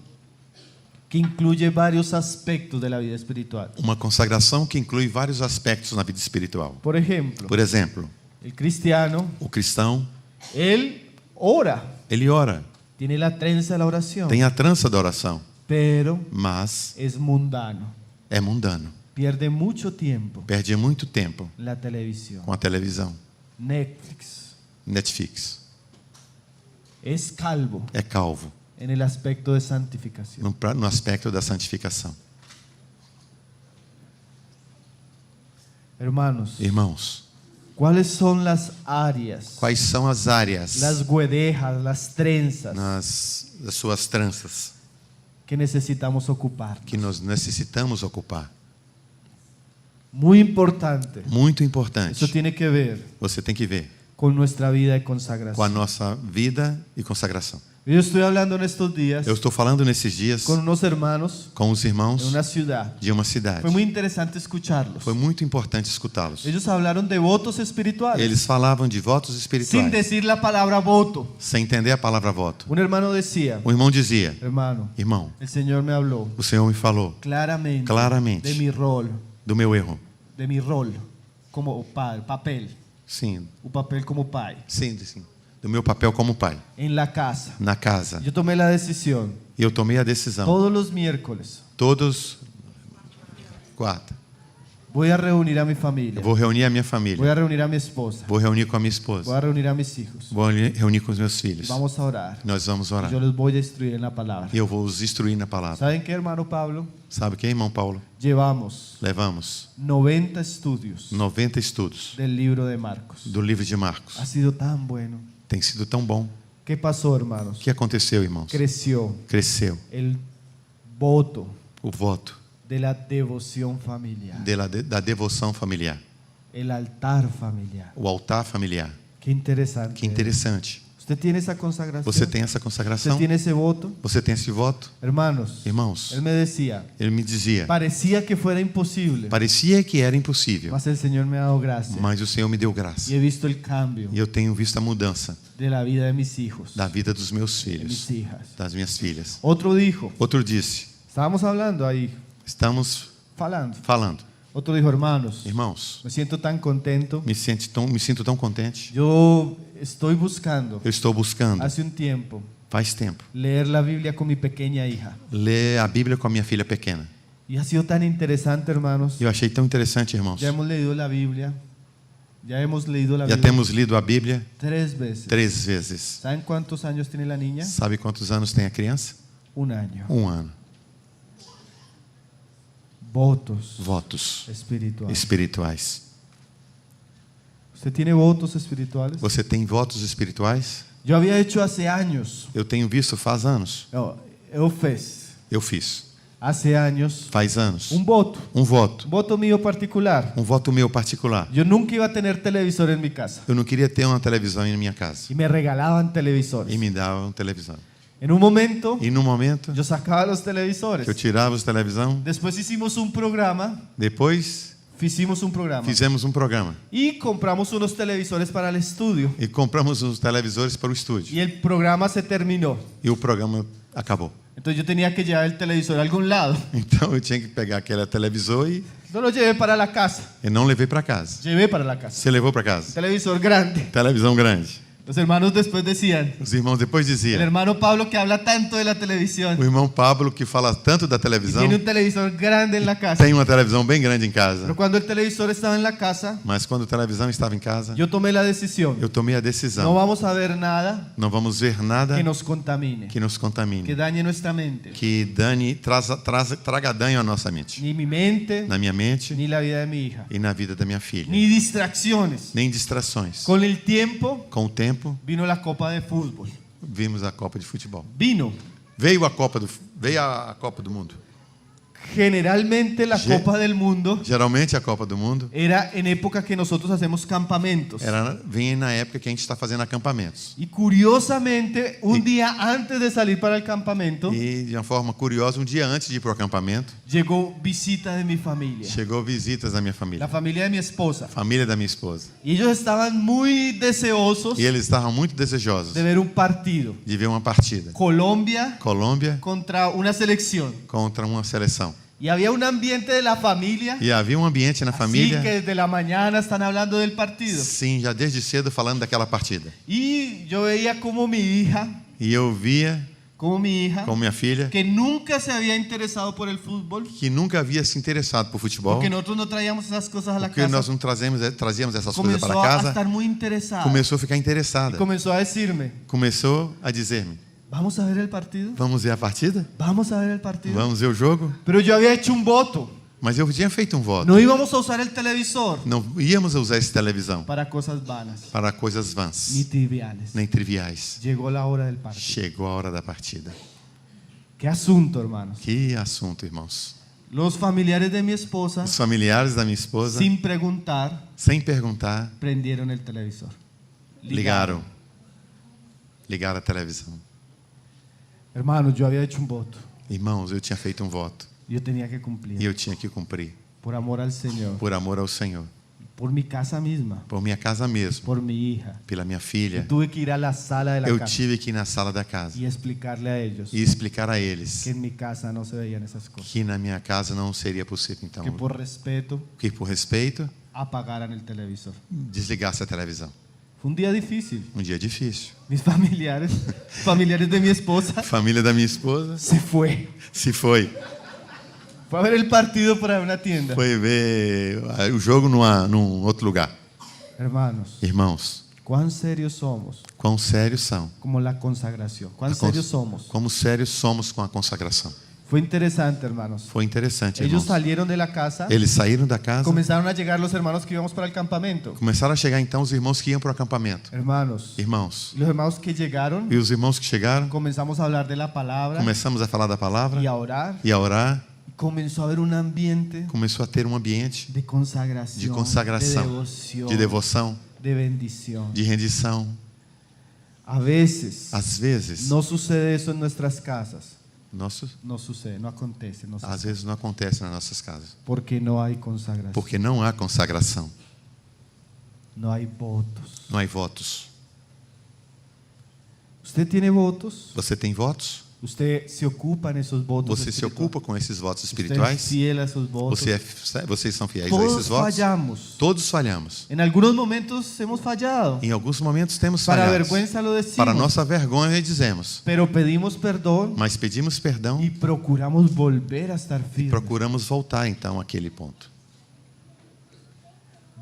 que incluye varios aspectos de la vida espiritual. Uma consagração que inclui vários aspectos na vida espiritual. Por ejemplo, Por exemplo, el cristiano, o cristão, él ora, ele ora, tiene la trenza de la oración, tem a trança da oração, pero mas es mundano. é mundano. Pierde mucho tiempo Perde muito tempo en la televisión, com a televisão, Netflix. Netflix. Es calvo É calvo en el aspecto de santificación. no aspecto da santificação. Hermanos, Irmãos, ¿cuáles son las áreas, quais são as áreas las guedejas, las trenzas das suas tranças que necesitamos ocupar? que nós necessitamos ocupar? Muy importante. Muito importante. Eso tiene que ver Você tem que ver con nuestra vida de com a consagración. nossa vida e consagração. Yo estoy hablando en estos días Eu estou falando nesses dias con unos hermanos com os irmãos en una ciudad. de uma cidade. Fue muy interesante escucharlos. Foi muito importante escutá-los. Ellos hablaron de votos espirituales Eles falavam de votos sin espirituais, decir la palabra voto. sem entender a palavra voto. Un hermano decía, O irmão dizia: hermano, irmão, el Señor me habló o Senhor me falou claramente de mi rol como papel, sim, o papel como pai sim, do meu papel como pai, en la casa. na casa. Yo tomé la decisión E eu tomei a decisão. todos los miércoles Todos, quarta, voy a reunir a mi familia, eu vou reunir a minha voy família, a reunir a mi esposa, vou reunir com a minha voy esposa, a reunir a mis hijos. vou reunir com os meus filhos. Vamos a orar. Nós vamos orar. Yo les voy a instruir en la palabra. E eu vou os instruir na palavra. ¿Saben qué, hermano Pablo? Sabe o que, irmão Paulo? Llevamos Levamos 90 estudios 90 estudos del libro de Marcos. do livro de Marcos. Ha sido tan bueno. Tem sido tão bom. ¿Qué pasó, hermanos? O que aconteceu, irmãos? Creció Cresceu el voto o voto de la devoción familiar, da devoção familiar, el altar familiar. o altar familiar. Qué interesante. Que interessante. ¿Usted tiene esa consagración? Você tem essa ¿Usted consagração? tiene ese voto? Você tem esse voto? Hermanos, Irmãos, él me decía, ele me dizia, parecía que fuera imposible, parecia que era impossível, mas el Señor me ha dado gracia mas o Senhor me deu graça. y he visto el cambio E eu tenho visto a mudança de la vida de mis hijos, da vida dos meus de mis filhos, hijas. das minhas filhas. Otro dijo, Outro disse, estábamos hablando ahí, estamos falando. Otro dijo, hermanos, Irmãos, me siento tan contento. me sinto tão contente. Yo estoy buscando, Eu estou buscando, hace un tiempo, faz tempo, leer la Biblia con mi pequeña hija. ler a Bíblia com a minha filha pequena. Y ha sido tan interesante, hermanos. Eu achei tão interessante, irmãos. Ya hemos leído la Biblia. Ya hemos leído la Já Biblia temos lido a Bíblia 3 veces. 3 vezes. ¿Saben cuántos años tiene la niña? Sabe quantos anos tem a criança? 1 año. 1 ano. Votos Votos espirituales. espirituais. ¿Usted tiene votos espirituales? Você tem votos espirituais? Yo había hecho hace años, Eu tenho visto faz anos. eu fiz, Eu fiz. hace años, Faz anos. voto. Um voto. Un voto mío particular. Um voto meu particular. Yo nunca iba a tener televisor en mi casa. Eu não queria ter uma televisão em minha casa. Y me regalaban televisores. E me davam televisão. En un momento, E no momento yo sacaba los televisores. que eu tirava os televisão, Después hicimos un programa. depois Fizemos un programa. fizemos um programa. Y compramos unos televisores para el estudio. E compramos os televisores para o estúdio. Y el programa se terminó. E o programa acabou. Entonces yo tenía que llevar el televisor a algún lado. Então eu tinha que pegar aquele televisor e No lo llevé para la casa. eu não levei para casa. Llevé para la casa. Você levou para casa? Televisor grande. Televisão grande. Los hermanos después decían, Os irmãos depois el diziam. hermano Pablo que habla tanto de la televisión, O irmão Pablo, que fala tanto da televisão, tiene un televisor grande en la casa. tem uma televisão bem grande em casa. Pero cuando el televisor estaba en la casa, Mas quando a televisão estava em casa, yo tomé la decisión. eu tomei a No decisão. vamos a ver nada Não vamos ver nada que nos contamine, que nos que contamine, dañe nuestra mente. que dane, traga dano à nossa mente, Ni mi mente, na minha mente ni la vida de mi hija. e na vida da minha filha. Ni distracciones. Nem distrações. Con el tiempo Com o tempo, vino la Copa de Fútbol. vimos a Copa de Futebol. Vino. Veio a Copa do Mundo. Generalmente la Ge- Copa del Mundo Geralmente a Copa do Mundo era en época que nosotros hacemos campamentos. vem na época que a gente está fazendo acampamentos. Y curiosamente, un día antes de salir para el campamento, E de uma forma curiosa, um dia antes de ir para o acampamento, llegó visita de mi familia, chegou visitas da minha la família, familia de mi esposa. família da minha esposa. Y ellos estaban muy deseosos E eles estavam muito desejosos de ver un partido. de ver uma partida. Colombia Colômbia contra una selección. contra uma seleção. Y había un ambiente de la familia. E havia um ambiente na Así família, que desde la mañana están hablando del partido. sim, já desde cedo falando daquela partida. Y yo veía como mi hija, E eu via com minha filha, que nunca se había interesado por el fútbol, que nunca havia se interessado por futebol, porque nosotros no traíamos esas cosas a la porque nós casa, não trazíamos essas coisas para comenzó a casa, estar muy interesada. começou a ficar interessada. Comenzó a decirme, Começou a dizer-me: ¿vamos a ver el partido? vamos ver a partida? ¿Vamos a ver el partido? Vamos ver o jogo? Pero yo había hecho un voto. Mas eu tinha feito um voto. No íbamos a usar el televisor Não íamos usar essa televisão para cosas vanas, para coisas ni vãs, triviales. nem triviais. Llegó la hora del partido. Chegou a hora da partida. ¿Qué asunto, hermanos? Que assunto, irmãos. Los familiares de mi esposa, Os familiares da minha esposa, sin preguntar, sem perguntar, prendieron el televisor. ligaram a televisão. Hermanos, yo había hecho un voto. Irmãos, eu tinha feito um voto Yo tenía que cumplir. e eu tinha que cumprir, Por amor al Señor. por amor ao Senhor, Por mi casa misma. por minha casa mesmo, Por mi hija. pela minha filha. Tuve que ir a la sala de la Eu casa tive que ir na sala da casa y explicarle a ellos e explicar a eles que en mi casa no se veían esas cosas. que na minha casa não seria possível, então, Que por respeto que por respeito apagaran el televisor. desligasse a televisão. Fue un día difícil. Um dia difícil. Mis familiares, familiares de mi esposa, A família da minha esposa se fue. se foi. Fue a ver el partido para una tienda. Foi ver o jogo num outro lugar. Hermanos, Irmãos, cuán serios somos quão sérios são. como la consagración. Cuán A cons- serios somos. Como sérios somos com a consagração. Fue interesante, hermanos. Foi interessante, Ellos irmãos. salieron de la casa, Eles saíram da casa, comenzaron a llegar los hermanos que íbamos para el campamento. começaram a chegar então os irmãos que iam para o acampamento. Hermanos, Irmãos, los hermanos que llegaron, e os irmãos que chegaram, comenzamos a hablar de la palabra começamos a falar da palavra y a orar. e a orar. Comenzó a haber un ambiente Começou a ter um ambiente de consagración, de consagração, de devoción, de devoção, de bendición. de rendição. A veces Às vezes, no sucede eso en nuestras casas. nosso, No sucede, no acontece, no às sucede. vezes não acontece nas nossas casas, Porque no hay consagración, porque não há consagração, no hay votos. não há votos. ¿Usted tiene votos? Você tem votos? ¿Usted se ocupa en esos votos? Você se espirituales? ocupa com esses votos ¿Usted es espirituais? fiel a esos votos? Vocês são fiéis a Todos esses votos? fallamos. Todos falhamos. En algunos momentos hemos fallado. Em alguns momentos temos Para falhado. vergüenza lo decimos. Para nossa vergonha dizemos, Pero pedimos perdón mas pedimos perdão y procuramos volver a estar e firmes. procuramos voltar então àquele ponto.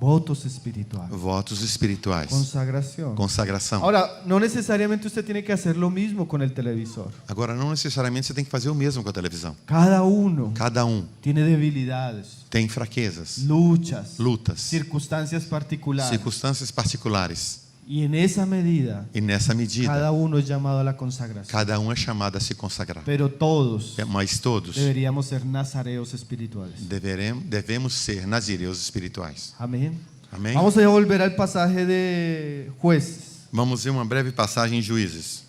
Votos espirituales. Votos espirituais. Consagración. Consagração. Ahora, no necesariamente usted tiene que hacer lo mismo con el televisor. Agora, não necessariamente você tem que fazer o mesmo com a televisão. Cada uno Cada um tiene debilidades, tem fraquezas, luchas, lutas, circunstancias particulares. circunstâncias particulares. Y en esa medida, E nessa medida, cada uno es llamado a la consagración. cada um é chamado a se consagrar. Pero todos Mas todos deberíamos ser nazareos espirituales. devemos ser nazireus espirituais. Amén. Amém? Vamos a volver al pasaje de Jueces. Vamos ver uma breve passagem em Juízes,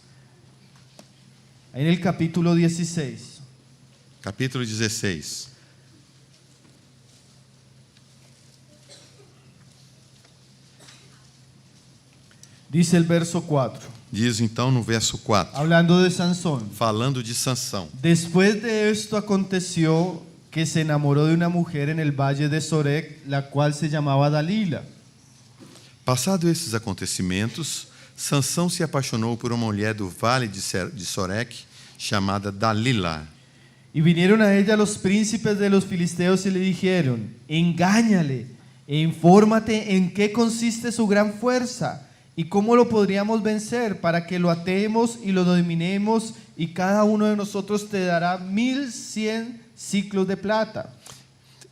En el capítulo 16. capítulo 16. Dice el verso 4, Diz então no verso 4, hablando de Sansón. falando de Sansão. Después de esto aconteció que se enamoró de una mujer en el valle de Sorek, la cual se llamaba Dalila. Passado esses acontecimentos, Sansão se apaixonou por uma mulher do vale de Sorek, chamada Dalila. Y vinieron a ella los príncipes de los filisteos y le dijeron: engáñale e infórmate en qué consiste su gran fuerza y cómo lo podríamos vencer, para que lo atemos y lo dominemos, y cada uno de nosotros te dará 1.100 ciclos de plata.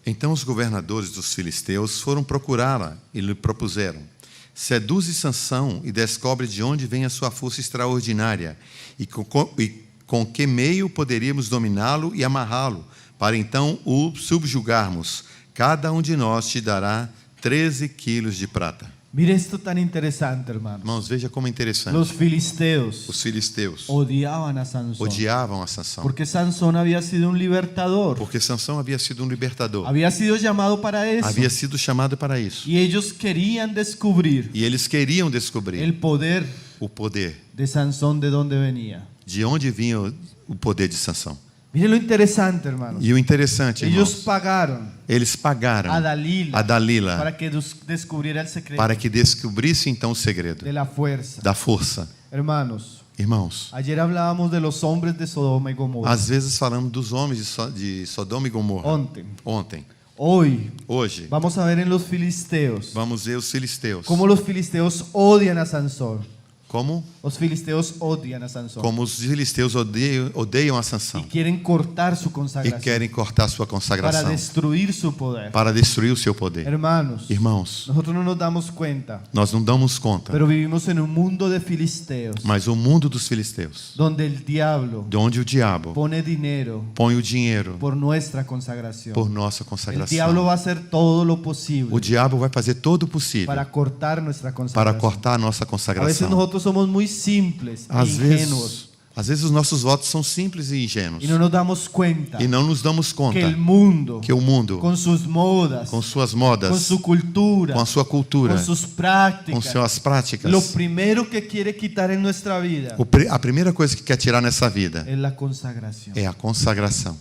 Então os governadores dos filisteus foram procurá-la e lhe propuseram: seduze Sansão e descobre de onde vem a sua força extraordinária e com que meio poderíamos dominá-lo e amarrá-lo, para então o subjugarmos. Cada um de nós te dará 13 quilos de prata. Mire esto tan interesante, hermanos. Irmãos, veja como é interessante. Los filisteos Os filisteus odiaban a Sansón, odiavam a Sansão, porque Sansón había sido un libertador, porque Sansão havia sido um libertador, había sido llamado para eso, havia sido chamado para isso. y ellos querían descubrir E eles queriam descobrir el poder o poder, de Sansón, de dónde venía. de onde vinha o poder de Sansão. Mire lo interesante, hermanos. E o interessante, Ellos irmãos, pagaron eles pagaram a Dalila, a Dalila para que descubriera el secreto para que descobrisse então o segredo de la fuerza. da força. Hermanos, Irmãos, ayer hablábamos de los hombres de Sodoma y Gomorra. às vezes falamos dos homens de Sodoma e Gomorra. Ontem. Hoy Hoje, vamos a ver en los filisteos vamos ver os filisteus. cómo los filisteos odian a Sansón. Como Los filisteos odian a Sansón os filisteus odeiam a y Sansão quieren cortar su e consagración querem cortar sua para consagração destruir su poder. para destruir o seu poder. Hermanos, Irmãos, nosotros no nos damos cuenta, nós não damos conta, pero vivimos en un mundo de filisteos mas o mundo dos filisteus, donde el diablo de onde o diabo pone dinero põe o dinheiro por nuestra consagración. por nossa El diablo consagração. va a hacer todo lo O posible diabo vai fazer todo o possível para cortar nuestra para consagración. cortar a nossa A veces consagração. nosotros somos muy simples e ingenuos Às vezes os nossos votos são simples e ingênuos y no nos damos cuenta e não nos damos conta que el mundo, que o mundo, con sus modas, com suas con modas, su cultura, com a sua cultura, con sus com prácticas, suas práticas, lo primero que quiere quitar en nuestra vida a primeira coisa que quer tirar nessa vida es la consagración. é a consagração.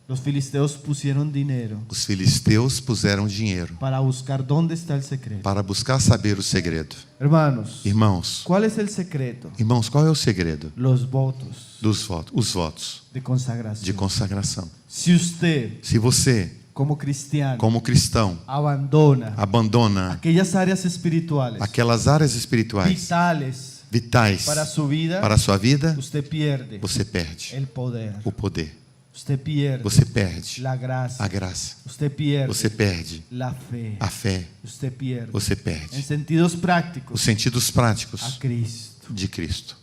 Los filisteos pusieron dinero Os filisteus puseram dinheiro para buscar dónde está el secreto. para buscar saber o segredo. Hermanos, Irmãos, ¿cuál es el secreto? qual é o segredo Los votos dos votos? Os votos de consagración. de consagração. Si usted, Se você, como cristiano, como cristão, abandona abandona aquellas áreas espirituales aquelas áreas espirituais vitales vitais para su vida, para a sua vida, usted pierde você perde el poder, o poder, usted pierde você perde la gracia, a graça, usted pierde você perde la fe, a fé, usted pierde, você en perde sentidos os prácticos, sentidos a práticos Cristo. de Cristo.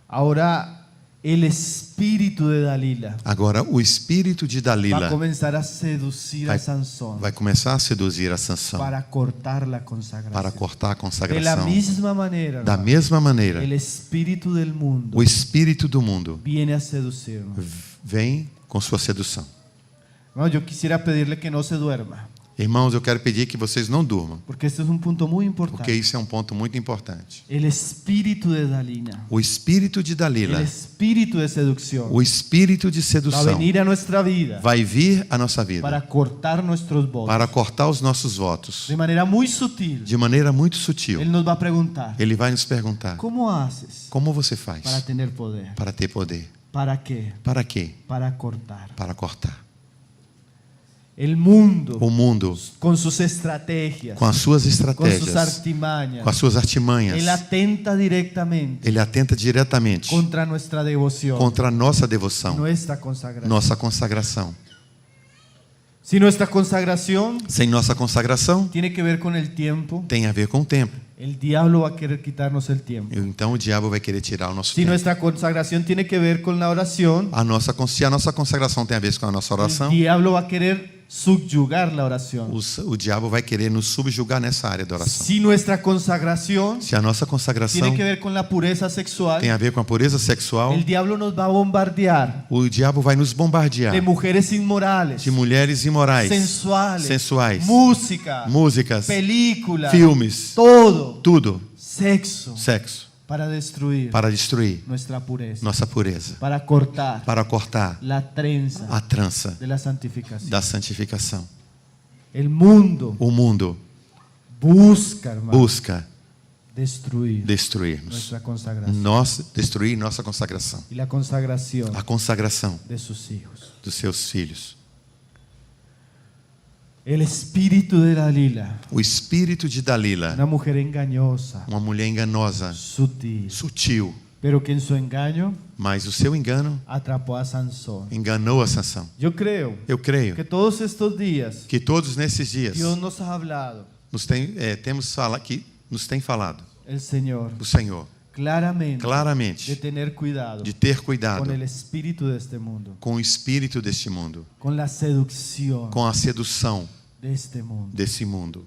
Ahora, el espíritu de Dalila Agora, o espírito de va a Dalila comenzar a seducir a vai, Sansón vai começar a seduzir a Sansão para cortar la consagración. para cortar a De la consagração. misma manera, Da hermano, mesma maneira, el espíritu del mundo o espírito do mundo viene a seducirnos. vem com sua sedução. No, yo quisiera pedirle que no se duerma, Irmãos, eu quero pedir que vocês não durmam, porque este es un punto muy porque importante. isso é um ponto muito importante. El espíritu de Dalila, O espírito de el Dalila, espíritu de seducción, o espírito de va a sedução, venir a nuestra vida vai vir à nossa vida para cortar nuestros votos. para cortar os nossos votos De manera muy sutil, de maneira muito sutil. Él nos va a preguntar, Ele vai nos perguntar: ¿cómo haces como você faz para tener poder? para ter poder? ¿Para qué? Para quê? Para cortar. Para cortar. El mundo, O mundo, con sus estrategias, com as suas con sus estratégias, artimañas, com as suas artimanhas, Él atenta directamente ele atenta diretamente contra nuestra devoción, contra a nossa devoção, nuestra consagración. nossa consagração. Si nuestra consagración Sem nossa consagração, tiene que ver con el tiempo, tem a ver com o tempo. el diablo va a querer quitarnos el tiempo. Então o diabo vai querer tirar o nosso Si tempo. nuestra consagración tiene que ver con la oración, Se a nossa consagração tem a ver com a nossa oração, el diablo va a querer subyugar la oración. o diabo vai querer nos subjugar nessa área da oração. Si nuestra consagración Se a nossa consagração tiene que ver con la pureza sexual, tem a ver com a pureza sexual, el diablo nos va a bombardear o diabo vai nos bombardear de mujeres inmorales, de mulheres imorais, sensuales, músicas, películas, filmes, todo, tudo, sexo, sexo, para destruir para destruir nuestra pureza, nossa pureza, para cortar para cortar la trenza a trança de la santificación. da santificação. El mundo O mundo busca, hermano, busca destruir destruir-nos, nuestra consagración destruir nossa consagração, y la consagración a consagração de sus hijos. dos seus filhos. El espíritu de Dalila, O espírito de Dalila, una mujer engañosa, uma mulher enganosa, sutil, sutil, pero que en su engaño mas o seu engano atrapó a Sansón. enganou a Sansão. Yo creo Eu creio que todos estos días que todos nesses dias Dios nos ha hablado, nos tem falado el Señor, o Senhor claramente de claramente tener cuidado de ter cuidado con el espíritu de este mundo, com o espírito deste mundo, con la seducción com a sedução de este mundo. desse mundo.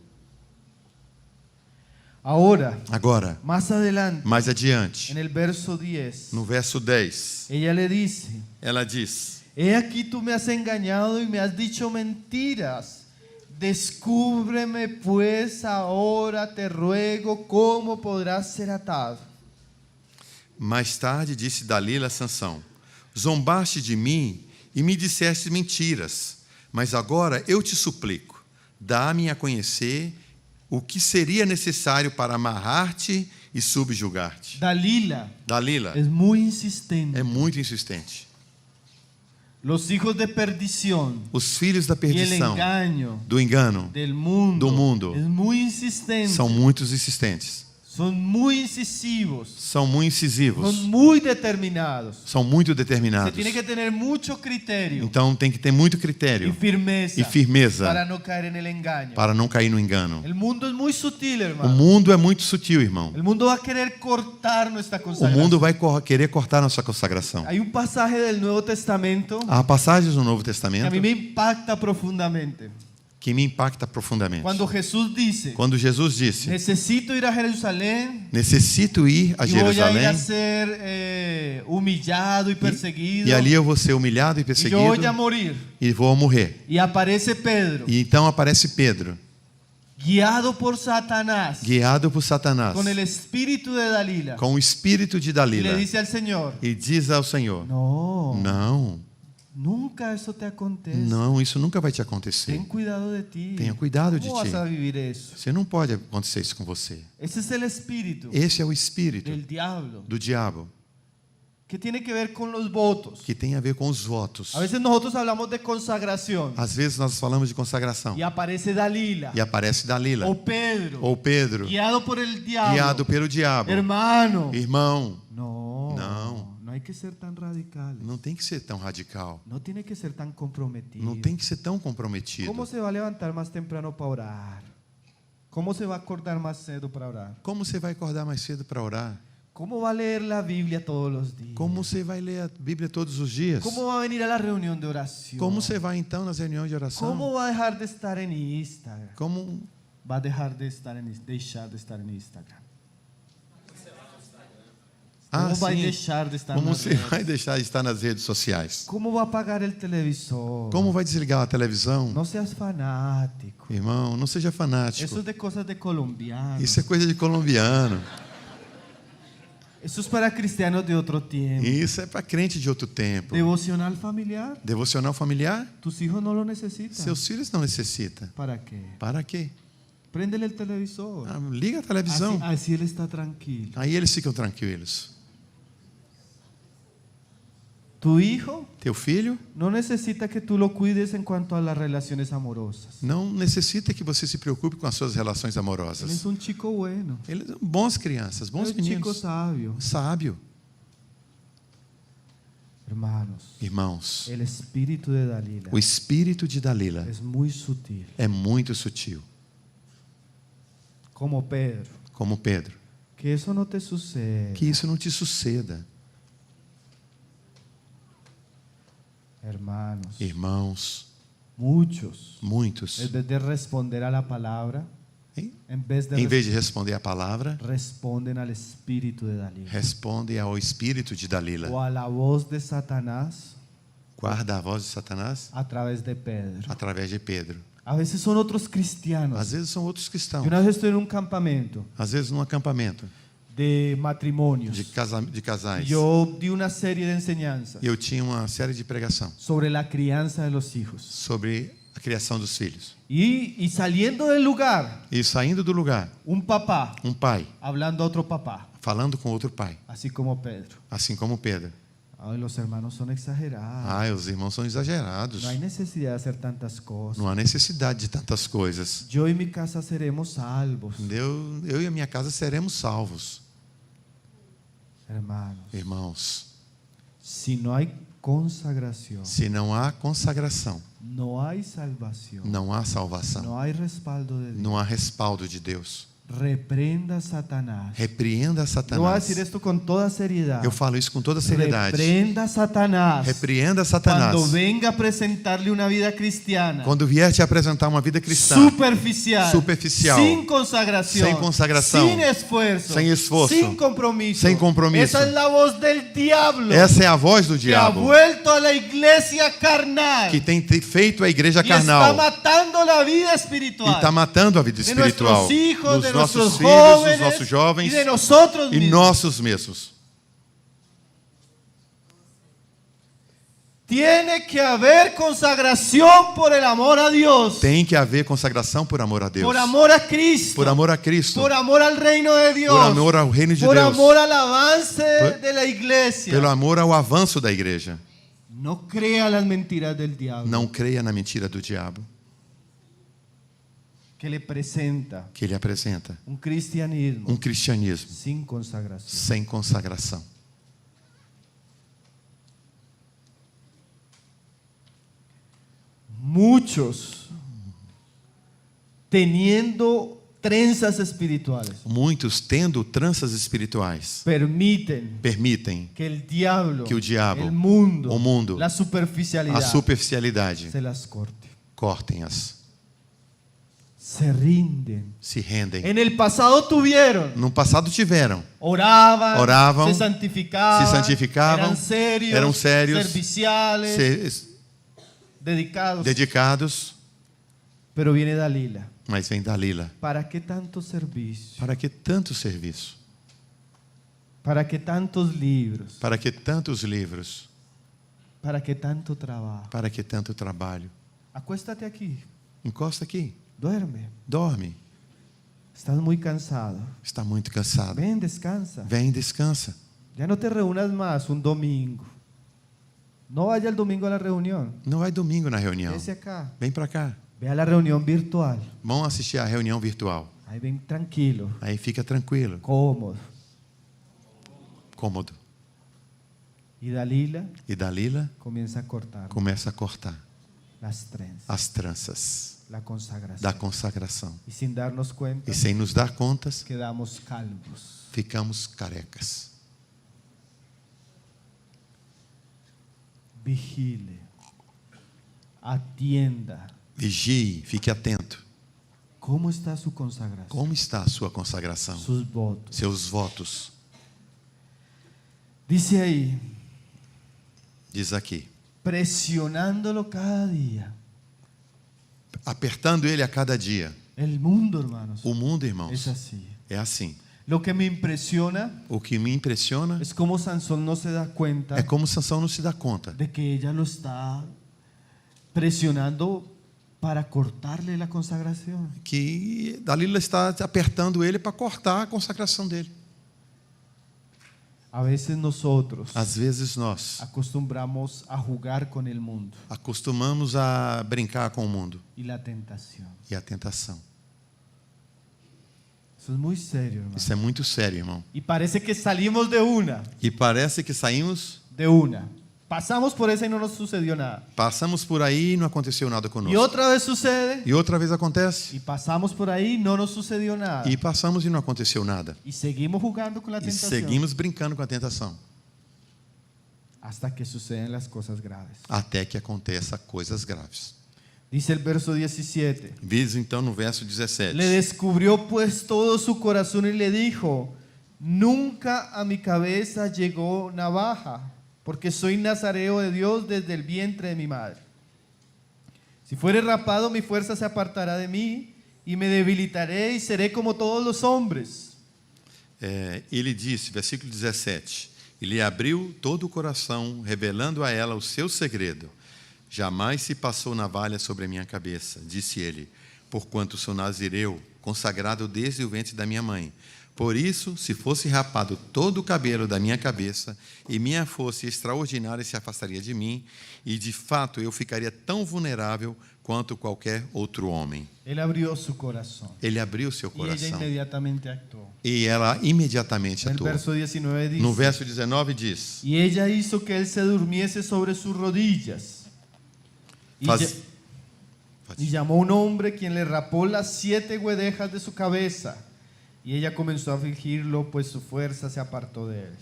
Ahora, Agora, más adelante, mais adiante, en el verso 10, no verso 10, ella le dice: ela diz: he aquí tú me has engañado y me has dicho mentiras. Descúbreme pues ahora, te ruego, cómo podrás ser atado. Mais tarde disse Dalila a Sansão: zombaste de mim e me disseste mentiras, mas agora eu te suplico, dá-me a conhecer o que seria necessário para amarrar-te e subjugar-te. Dalila Dalila es muy insistente. é muito insistente. Los hijos de perdición Os filhos da y el perdição, engaño do engano, del mundo, es muy insistente. são muito insistentes, Son muy incisivos, são muito incisivos, son muy determinados. são muito Se determinados. tiene que tener mucho criterio Então tem que ter muito y critério firmeza, e firmeza para no caer en el engaño. para não cair no engano. El mundo es muy sutil, O hermano. mundo é muito sutil, irmão. El mundo va a querer cortar nuestra O consagración. mundo vai querer cortar nossa consagração. Hay un pasaje del Nuevo Testamento Há passagens no Novo que a Testamento mí me impacta profundamente. que me impacta profundamente. Cuando Jesús dice: Quando Jesus disse: necesito ir a Jerusalén necessito ir a y voy a ir a Jerusalém ser humillado y perseguido, e ali eu vou ser humilhado e y perseguido yo voy a morir. e vou morrer. Y aparece Pedro, E então aparece Pedro, guiado por Satanás, guiado por Satanás, con el espíritu de Dalila, com o espírito de y Dalila, le dice al Señor: e diz ao Senhor: no, não, nunca eso te acontece. não, isso nunca vai te acontecer. Ten cuidado de ti. Tenha cuidado de ¿Cómo ti. vas a vivir eso? Você não pode acontecer isso com você. Ese es el espíritu Esse é o espírito del diablo, do diabo, que tiene que ver con los votos. que tem a ver com os votos. A veces nosotros hablamos de consagración Às vezes nós falamos de consagração y aparece Dalila e aparece Dalila o Pedro, ou Pedro, guiado por el diablo. guiado pelo diabo. Hermano, Irmão, no hay que ser tan radicales. não tem que ser tão radical. No tiene que ser tan comprometido. Não tem que ser tão comprometido. ¿Cómo se va a levantar más temprano para orar? ¿Cómo se va a acordar más cedo para orar? Como você vai acordar mais cedo para orar? ¿Cómo va a leer la Biblia todos los días? Como você vai ler a Bíblia todos os dias? ¿Cómo va a venir a la reunión de oración? Como você vai então nas reuniões de oração? ¿Cómo va a dejar de estar en Instagram? Como Va a dejar de estar en Instagram. ¿Cómo va a sim. dejar de estar Como nas você redes? vai deixar de estar nas redes sociais? ¿Cómo va a apagar el televisor? Como vai desligar a televisão? No seas fanático. Irmão, não seja Eso fanático. es de cosas de colombianos. Isso é coisa de colombiano. Eso es para cristianos de otro tiempo. Isso é para crente de outro tempo. Devocional familiar. Devocional familiar? Tus hijos no lo necesitan. Seus filhos não necessitam. ¿Para qué? Para quê? Préndele el televisor. Liga a televisão. Así él está tranquilo. Aí eles ficam tranquilos. Tu hijo Teu filho no necesita que tú lo cuides en cuanto a las relaciones amorosas. não necessita que você se preocupe com as suas relações Él es amorosas. un chico bueno. Eles são bons crianças, bons Él es un chico meninos. sabio. Sábio. Hermanos, Irmãos, el espíritu de Dalila o espírito de Dalila es muy sutil, é muito sutil, como Pedro. como Pedro. Que eso no te suceda. Que isso não te suceda. Hermanos, Irmãos, muchos, muitos, en vez de responder a la palabra, em en vez de responder a palavra, responden al espíritu de Dalila responde ao espírito de Dalila. o a la voz de Satanás Guarda a voz de Satanás a través de Pedro. através de Pedro. A veces son otros cristianos. Às vezes são outros Yo cristãos. una vez estoy en un campamento Às vezes num acampamento de matrimonios. de casais. Yo di una serie de enseñanzas Eu tinha uma série de pregação sobre la crianza de los hijos. sobre a criação dos filhos. Y saliendo del lugar, E saindo do lugar, un papá um pai hablando a otro papá, falando com outro pai, así como Pedro. assim como Pedro. Ay, los hermanos son exagerados. Ah, os irmãos são exagerados. No hay necesidad de hacer tantas cosas. Não há necessidade de tantas coisas. Yo y mi casa seremos salvos. Eu e a minha casa seremos salvos. Hermanos, Irmãos, si no hay consagración, se não há consagração, no hay salvación, não há salvação. no hay respaldo de Dios. Não há respaldo de Deus. Reprenda a Satanás. Repreenda Yo voy a Satanás. decir esto con toda seriedad. Eu falo isso com toda seriedade. Reprenda a Satanás. Repreenda Satanás. Cuando venga a presentarle una vida cristiana Quando vier te apresentar uma vida cristã superficial, sin consagración, sem consagração, sin esfuerzo, sem esforço, sin compromiso. sem compromisso. Esa es la voz del diablo Essa é a voz do que ha diabo vuelto a la iglesia carnal que tem feito a igreja y está carnal matando la vida e espiritual está matando a vida de espiritual nuestros hijos, dos de nossos nuestros filhos, jóvenes dos nossos jovens y de nosotros e mismos. nossos mesmos. Tiene que haber consagración por el amor a Dios, Tem que haver consagração por amor a Deus, por amor a Cristo, por amor a Cristo, por amor al reino de Dios, por amor ao reino de por Deus, amor al avance de la iglesia. pelo amor ao avanço da igreja. No crea las mentiras del diablo Não creia na mentira do diabo que le presenta que ele apresenta. un cristianismo Um cristianismo sin consagración. sem consagração. Muchos teniendo trenzas espirituales Muitos, tendo tranças espirituais, permitem que el diablo, que o diabo, el mundo, o mundo, la superficialidad a superficialidade, se las corte. cortem-as, Se rinden. se rendem. En el pasado tuvieron, No passado tiveram, oraban, se santificaban, santificavam, eran serios, serviciais, serviciales, dedicados. dedicados, Pero viene Dalila. mas vem Dalila. ¿Para qué tanto servicio? Para que tanto serviço? ¿Para qué tantos libros? Para que tantos livros? ¿Para qué tanto trabajo? Para que tanto trabalho? Acuéstate aquí, Encosta aqui, duerme. dorme. Estás muy cansado. Está muito cansado. Ven, descansa. Vem, descansa. Ya no te reúnas más un domingo. No vaya el domingo a la reunión. Não vai domingo na reunião. Ese acá. Vem para cá. Ve a la reunión virtual. Vamos assistir a reunião virtual. Ahí ven tranquilo, Aí fica tranquilo, cómodo. cômodo. Y Dalila E Dalila comienza a cortar começa a cortar las trenzas, as tranças la consagración. da consagração. Y sin darnos cuenta, E sem nos dar contas, quedamos calvos. ficamos carecas. Vigile, atienda. Vigie, fique atento. ¿Cómo está su consagración? Como está a sua consagração? Sus votos. Seus votos. Dice ahí, Diz aqui. presionándolo cada día. Apertando ele a cada dia. El mundo, hermanos, O mundo, es irmãos, así. é assim. Lo que me impresiona O que me impressiona es cómo Sansón no se da cuenta é como Sansão não se dá conta de que ella lo está presionando para cortarle la consagración. que Dalila está apertando ele para cortar a consagração dele. A veces nosotros Às vezes nós acostumbramos a jugar con el mundo acostumamos a brincar com o mundo y la tentación. e a tentação. Eso es muy serio, hermano. Isso é muito sério, irmão. Y parece que salimos de una, E parece que saímos de una. Pasamos por esa y no nos sucedió nada. Passamos por aí e não aconteceu nada Y conosco. otra vez sucede. E outra vez acontece. Y pasamos por ahí y no nos sucedió nada. E passamos e não aconteceu nada. Y seguimos jugando con la E tentación. seguimos brincando com a tentação. Hasta que suceden las cosas graves. Até que aconteça coisas graves. Dice el verso 17. Diz então no verso 17. Le descubrió pues todo su corazón y le dijo: nunca a mi cabeza llegó navaja, porque soy nazareo de Dios desde el vientre de mi madre. Si fuere rapado, mi fuerza se apartará de mí y me debilitaré y seré como todos los hombres. Ele disse, versículo 17, e lhe abriu todo o coração, revelando a ela o seu segredo. Jamais se passou navalha sobre a minha cabeça, disse ele, porquanto sou nazireu, consagrado desde o ventre da minha mãe. Por isso, se fosse rapado todo o cabelo da minha cabeça, e minha força extraordinária se afastaria de mim, e de fato eu ficaria tão vulnerável quanto qualquer outro homem. Él abrió su corazón Ele abriu seu y ella coração inmediatamente actuó. e ela imediatamente En el atuou. verso 19 dice: No verso 19 diz: y ella hizo que él se durmiese sobre sus rodillas. Y, Faz- y llamó a un hombre quien le rapó las 7 guedejas de su cabeza. Y ella comenzó a afligirlo, pues su fuerza se apartó de él.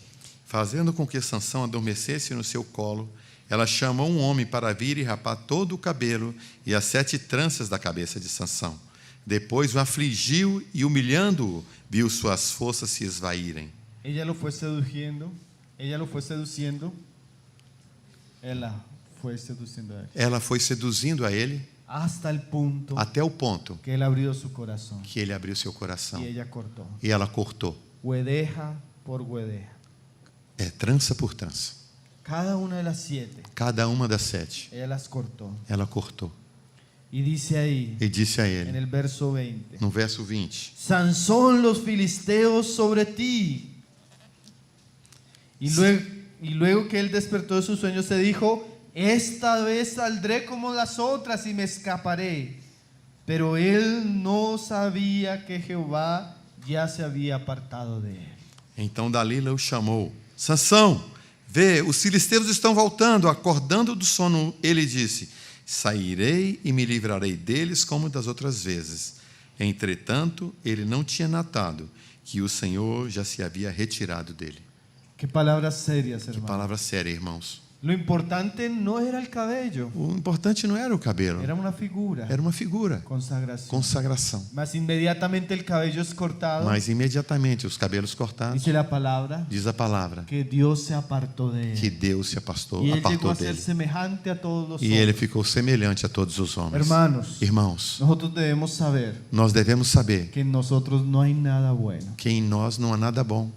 Fazendo com que Sansão adormecesse no seu colo, ela chamou um homem para vir e rapar todo o cabelo e as 7 tranças da cabeça de Sansão. Depois o afligiu e, humilhando-o, viu suas forças se esvaírem. Ella lo fue seduciendo, ella lo fue seduciendo, ella fue seduciendo a él, Ela foi seduzindo a ele hasta el punto até o ponto que él abrió su corazón que ele abriu seu coração y ella cortó, e ela cortou, guedeja por guedeja, trança por trança. cada una de las 7, Cada uma das 7, ella las cortó. ela cortou. Y dice ahí, E disse a en ele, el verso 20, no verso 20, Sansón, los filisteos sobre ti. Y luego que él despertó de su sueño se dijo: esta vez saldré como las otras y me escaparé. Pero él no sabía que Jehová ya se había apartado de él. Então Dalila o chamou. Sansão, vê, os filisteus estão voltando. Acordando do sono, ele disse: sairei e me livrarei deles como das outras vezes. Entretanto, ele não tinha notado que o Senhor já se havia retirado dele. Qué palabras serias, hermano. Palavra séria, irmãos. Lo importante no era el cabello, O importante não era o cabelo, era una figura. era uma figura, Consagración. consagração. Mas inmediatamente el cabello es cortado. Mas imediatamente os cabelos cortados, Dice la palabra diz a palavra, que Dios se apartó de que él. Deus se apartou, Y él llegó apartou a ser dele. semejante a todos los E ele hombres. ficou semelhante a todos os homens. Hermanos, Irmãos, nosotros debemos saber nós devemos saber que en nosotros no hay nada bueno. que em nós não há nada bom.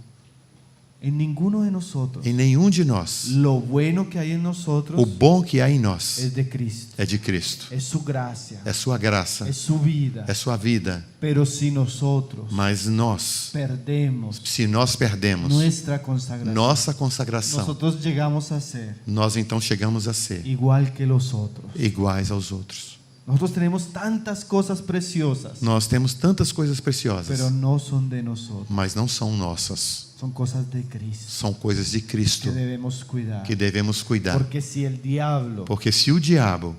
En ninguno de nosotros. Em nenhum de nós. Lo bueno que hay en nosotros O bom que há em nós es de Cristo. é de Cristo. Es su gracia. É sua graça, Es su vida. é sua vida. Pero si nosotros Mas nós, perdemos se nós perdemos nuestra consagración, nossa consagração, nosotros llegamos a ser nós então chegamos a ser igual que los otros. iguais aos outros. Nosotros tenemos tantas cosas preciosas, Nós temos tantas coisas preciosas, pero no son de nosotros. mas não são nossas. Son cosas de Cristo São coisas de Cristo que debemos cuidar. que devemos cuidar. Porque si el diablo Porque se o diabo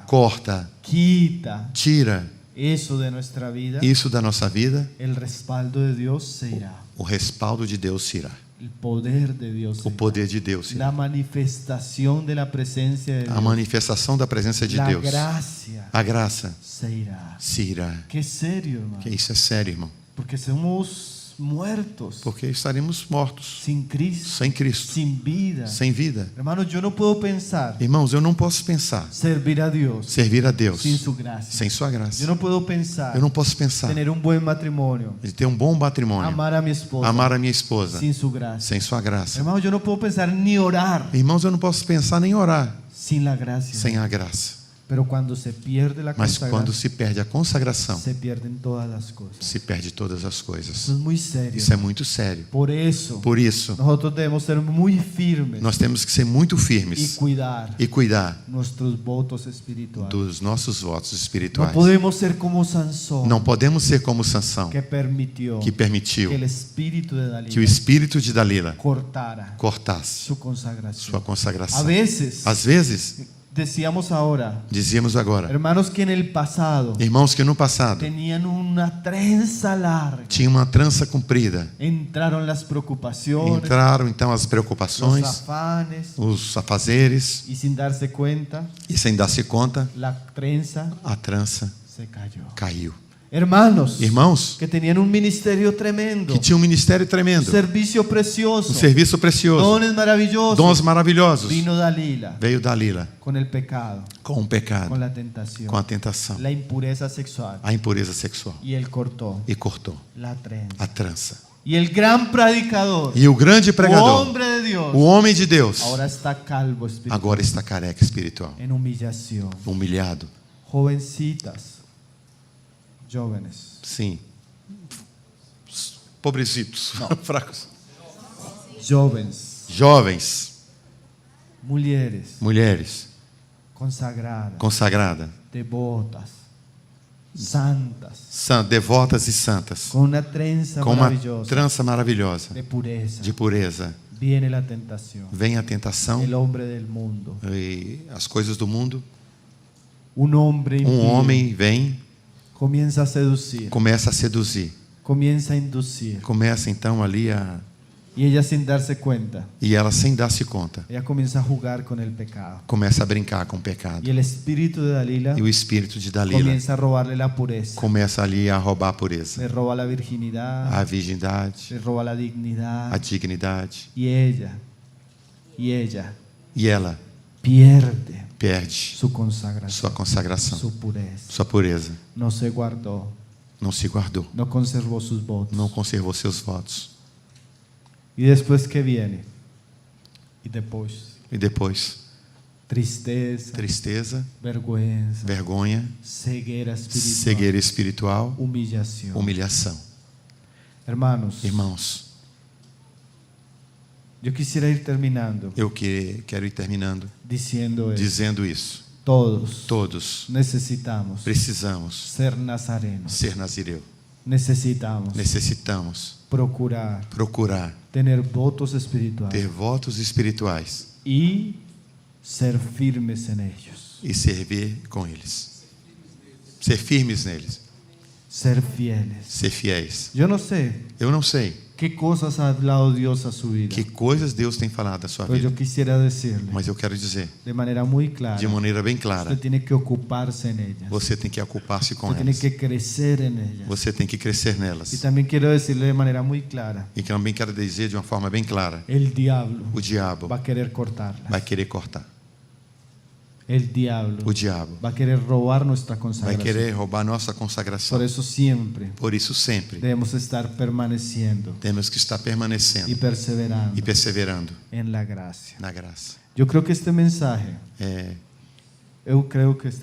corta, quita tira eso de nuestra vida, isso da nossa vida, el respaldo de Dios se irá. o respaldo de Deus se irá. El poder de Dios se O irá. poder de Deus se irá. La manifestación de la presencia de Dios. A manifestação da presença de la Deus. gracia A graça se irá. se irá. Qué serio, hermano. Que isso é sério, irmão. Porque somos muertos Porque estaremos mortos, sin Cristo, sem Cristo, sin vida. sem vida. Hermano, yo no puedo pensar Irmãos, eu não posso pensar servir a Dios servir a Deus sin su gracia. sem sua graça. Yo no puedo pensar Eu não posso pensar tener un buen matrimonio, de ter um bom matrimônio, amar a mi esposa amar a minha esposa sin su gracia. sem sua graça. Hermano, yo no puedo pensar ni orar Irmãos, eu não posso pensar nem orar sin la gracia. sem a graça. Pero cuando se pierde la Mas quando consagración, se perde a consagração, se pierden todas las cosas. se perde todas as Eso coisas. es muy serio. Isso é muito sério. Por eso, Por isso, nosotros debemos ser muy firmes nós temos que ser muito y firmes cuidar e cuidar nuestros votos espirituales. dos nossos votos No espirituais. podemos ser como Sansón, Não podemos ser como Sansão, que permitió que permitiu que el espíritu de que o Dalila espírito de Dalila cortara cortasse su consagración. sua A consagração. veces, Às vezes, decíamos ahora, dizíamos agora, hermanos que en el pasado irmãos que no passado tenían una trenza larga, tinha uma trança comprida, entraron las preocupaciones, entraram então as los preocupações, afanes, os afazeres, y sin darse cuenta, e sem dar-se conta, la trenza a trança se cayó. caiu. Hermanos Irmãos que tenían un ministerio tremendo, que tinham um ministério tremendo, servicio precioso, um serviço precioso, dones maravillosos, dons maravilhosos. vino Dalila Veio Dalila con el pecado, com o pecado, con la tentación, com a tentação, la impureza sexual, a impureza sexual, y él cortó e cortou la trenza. a trança. Y el gran predicador, E o grande pregador, hombre de Dios, o homem de Deus, ahora está calvo espiritual, agora está careca espiritual, en humillación. humilhado. Jovencitas, jóvenes, Sim. Pobrecitos, fracos. jóvenes, Jovens, mulheres mulheres, consagradas, consagradas, devotas, santas, devotas e santas, con una trenza com uma maravillosa trança maravilhosa de pureza. de pureza. Viene la tentación, Vem a tentação el hombre del mundo, e as coisas do mundo. un hombre impío, Homem vem, comienza a seducir, começa a seduzir, comienza a inducir, começa então ali a... y ella sin darse cuenta, E ela, sem dar-se conta, ella comienza a jugar con el pecado. começa a brincar com o pecado. Y el espíritu de Dalila E o espírito de Dalila comienza a robarle la pureza, começa ali a roubar a pureza, le roba la virginidad, a virgindade, le roba la dignidad, a dignidade. y ella E ela pierde perde su consagración, sua consagração, su pureza. sua pureza. No se guardó, Não se guardou, no conservó sus votos. não conservou seus votos. Y después que viene, y después, E depois, tristeza, tristeza, vergüenza, vergonha, ceguera espiritual, cegueira espiritual, humillación. humilhação. Hermanos, Irmãos, yo quisiera ir terminando eu quero ir terminando diciendo esto. dizendo isso. Todos Todos necesitamos precisamos ser nazarenos. ser nazireu. Necesitamos Procurar tener votos espirituales ter votos espirituais y ser firmes en ellos, e servir com eles. Ser firmes neles, ser fieles. ser fiéis. Yo no sé Eu não sei qué cosas ha hablado Dios a su vida, que coisas Deus tem falado da sua pero vida, yo quisiera decirle mas eu quero dizer de manera muy clara, de maneira bem clara, usted tiene que ocuparse en ellas, você tem que ocupar-se com usted tiene elas. que crecer en ellas. Você tem que crescer Y nelas. también quiero decirle de manera muy clara, E também quero dizer de uma forma bem clara, el diablo o diabo va a querer cortarlas. vai querer cortar. El diablo O diabo va a querer robar nuestra vai consagración. querer roubar nossa Por consagração. eso siempre Por isso sempre debemos estar permaneciendo temos que estar y permanecendo perseverando e perseverando en la gracia. na graça. Yo creo que este mensaje, Eu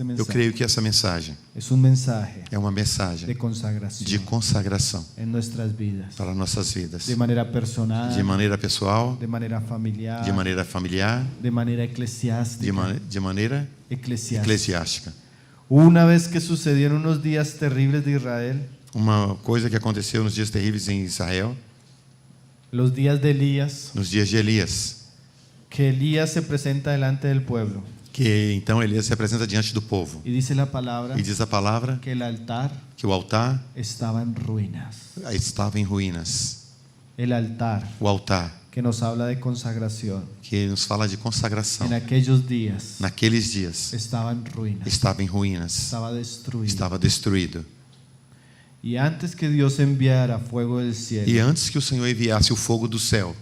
mensaje creio que essa mensagem es un mensaje é uma de mensagem consagración de consagração en nuestras vidas, para nossas vidas, de manera personal, de maneira pessoal, de manera familiar, de maneira familiar, de manera eclesiástica. de maneira eclesiástica. eclesiástica. Una vez que sucedieron unos días terribles de Israel, Uma coisa que aconteceu nos dias terríveis em Israel, los días de Elías, nos dias de Elias, que Elías se presenta delante del pueblo que então Elias se apresenta diante do povo y dice la palabra e diz a palavra que el altar que o altar estaba en ruinas. estava em ruínas. El altar O altar que nos habla de consagración que nos fala de consagração, en aquellos días naqueles dias estaba en ruinas, estava em ruínas, estaba destruido. estava destruído. Y antes que Dios enviara fuego del cielo, E antes que o Senhor enviasse o fogo do céu,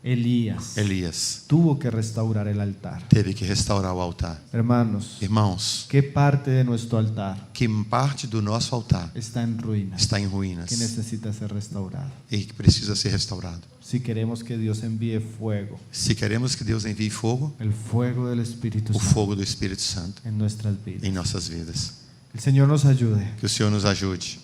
Elias tuvo que restaurar el altar. teve que restaurar o altar. Hermanos, Irmãos, ¿qué parte de nuestro altar que parte do nosso altar está en ruinas? está em Que ruínas necesita ser restaurado. e que precisa ser restaurado. Si queremos que Dios envíe fuego, Se queremos que Deus envie fogo, el fuego del Espíritu o Santo fogo do Espírito Santo en nuestras vidas. em nossas vidas. El Señor nos ayude. Que o Senhor nos ajude.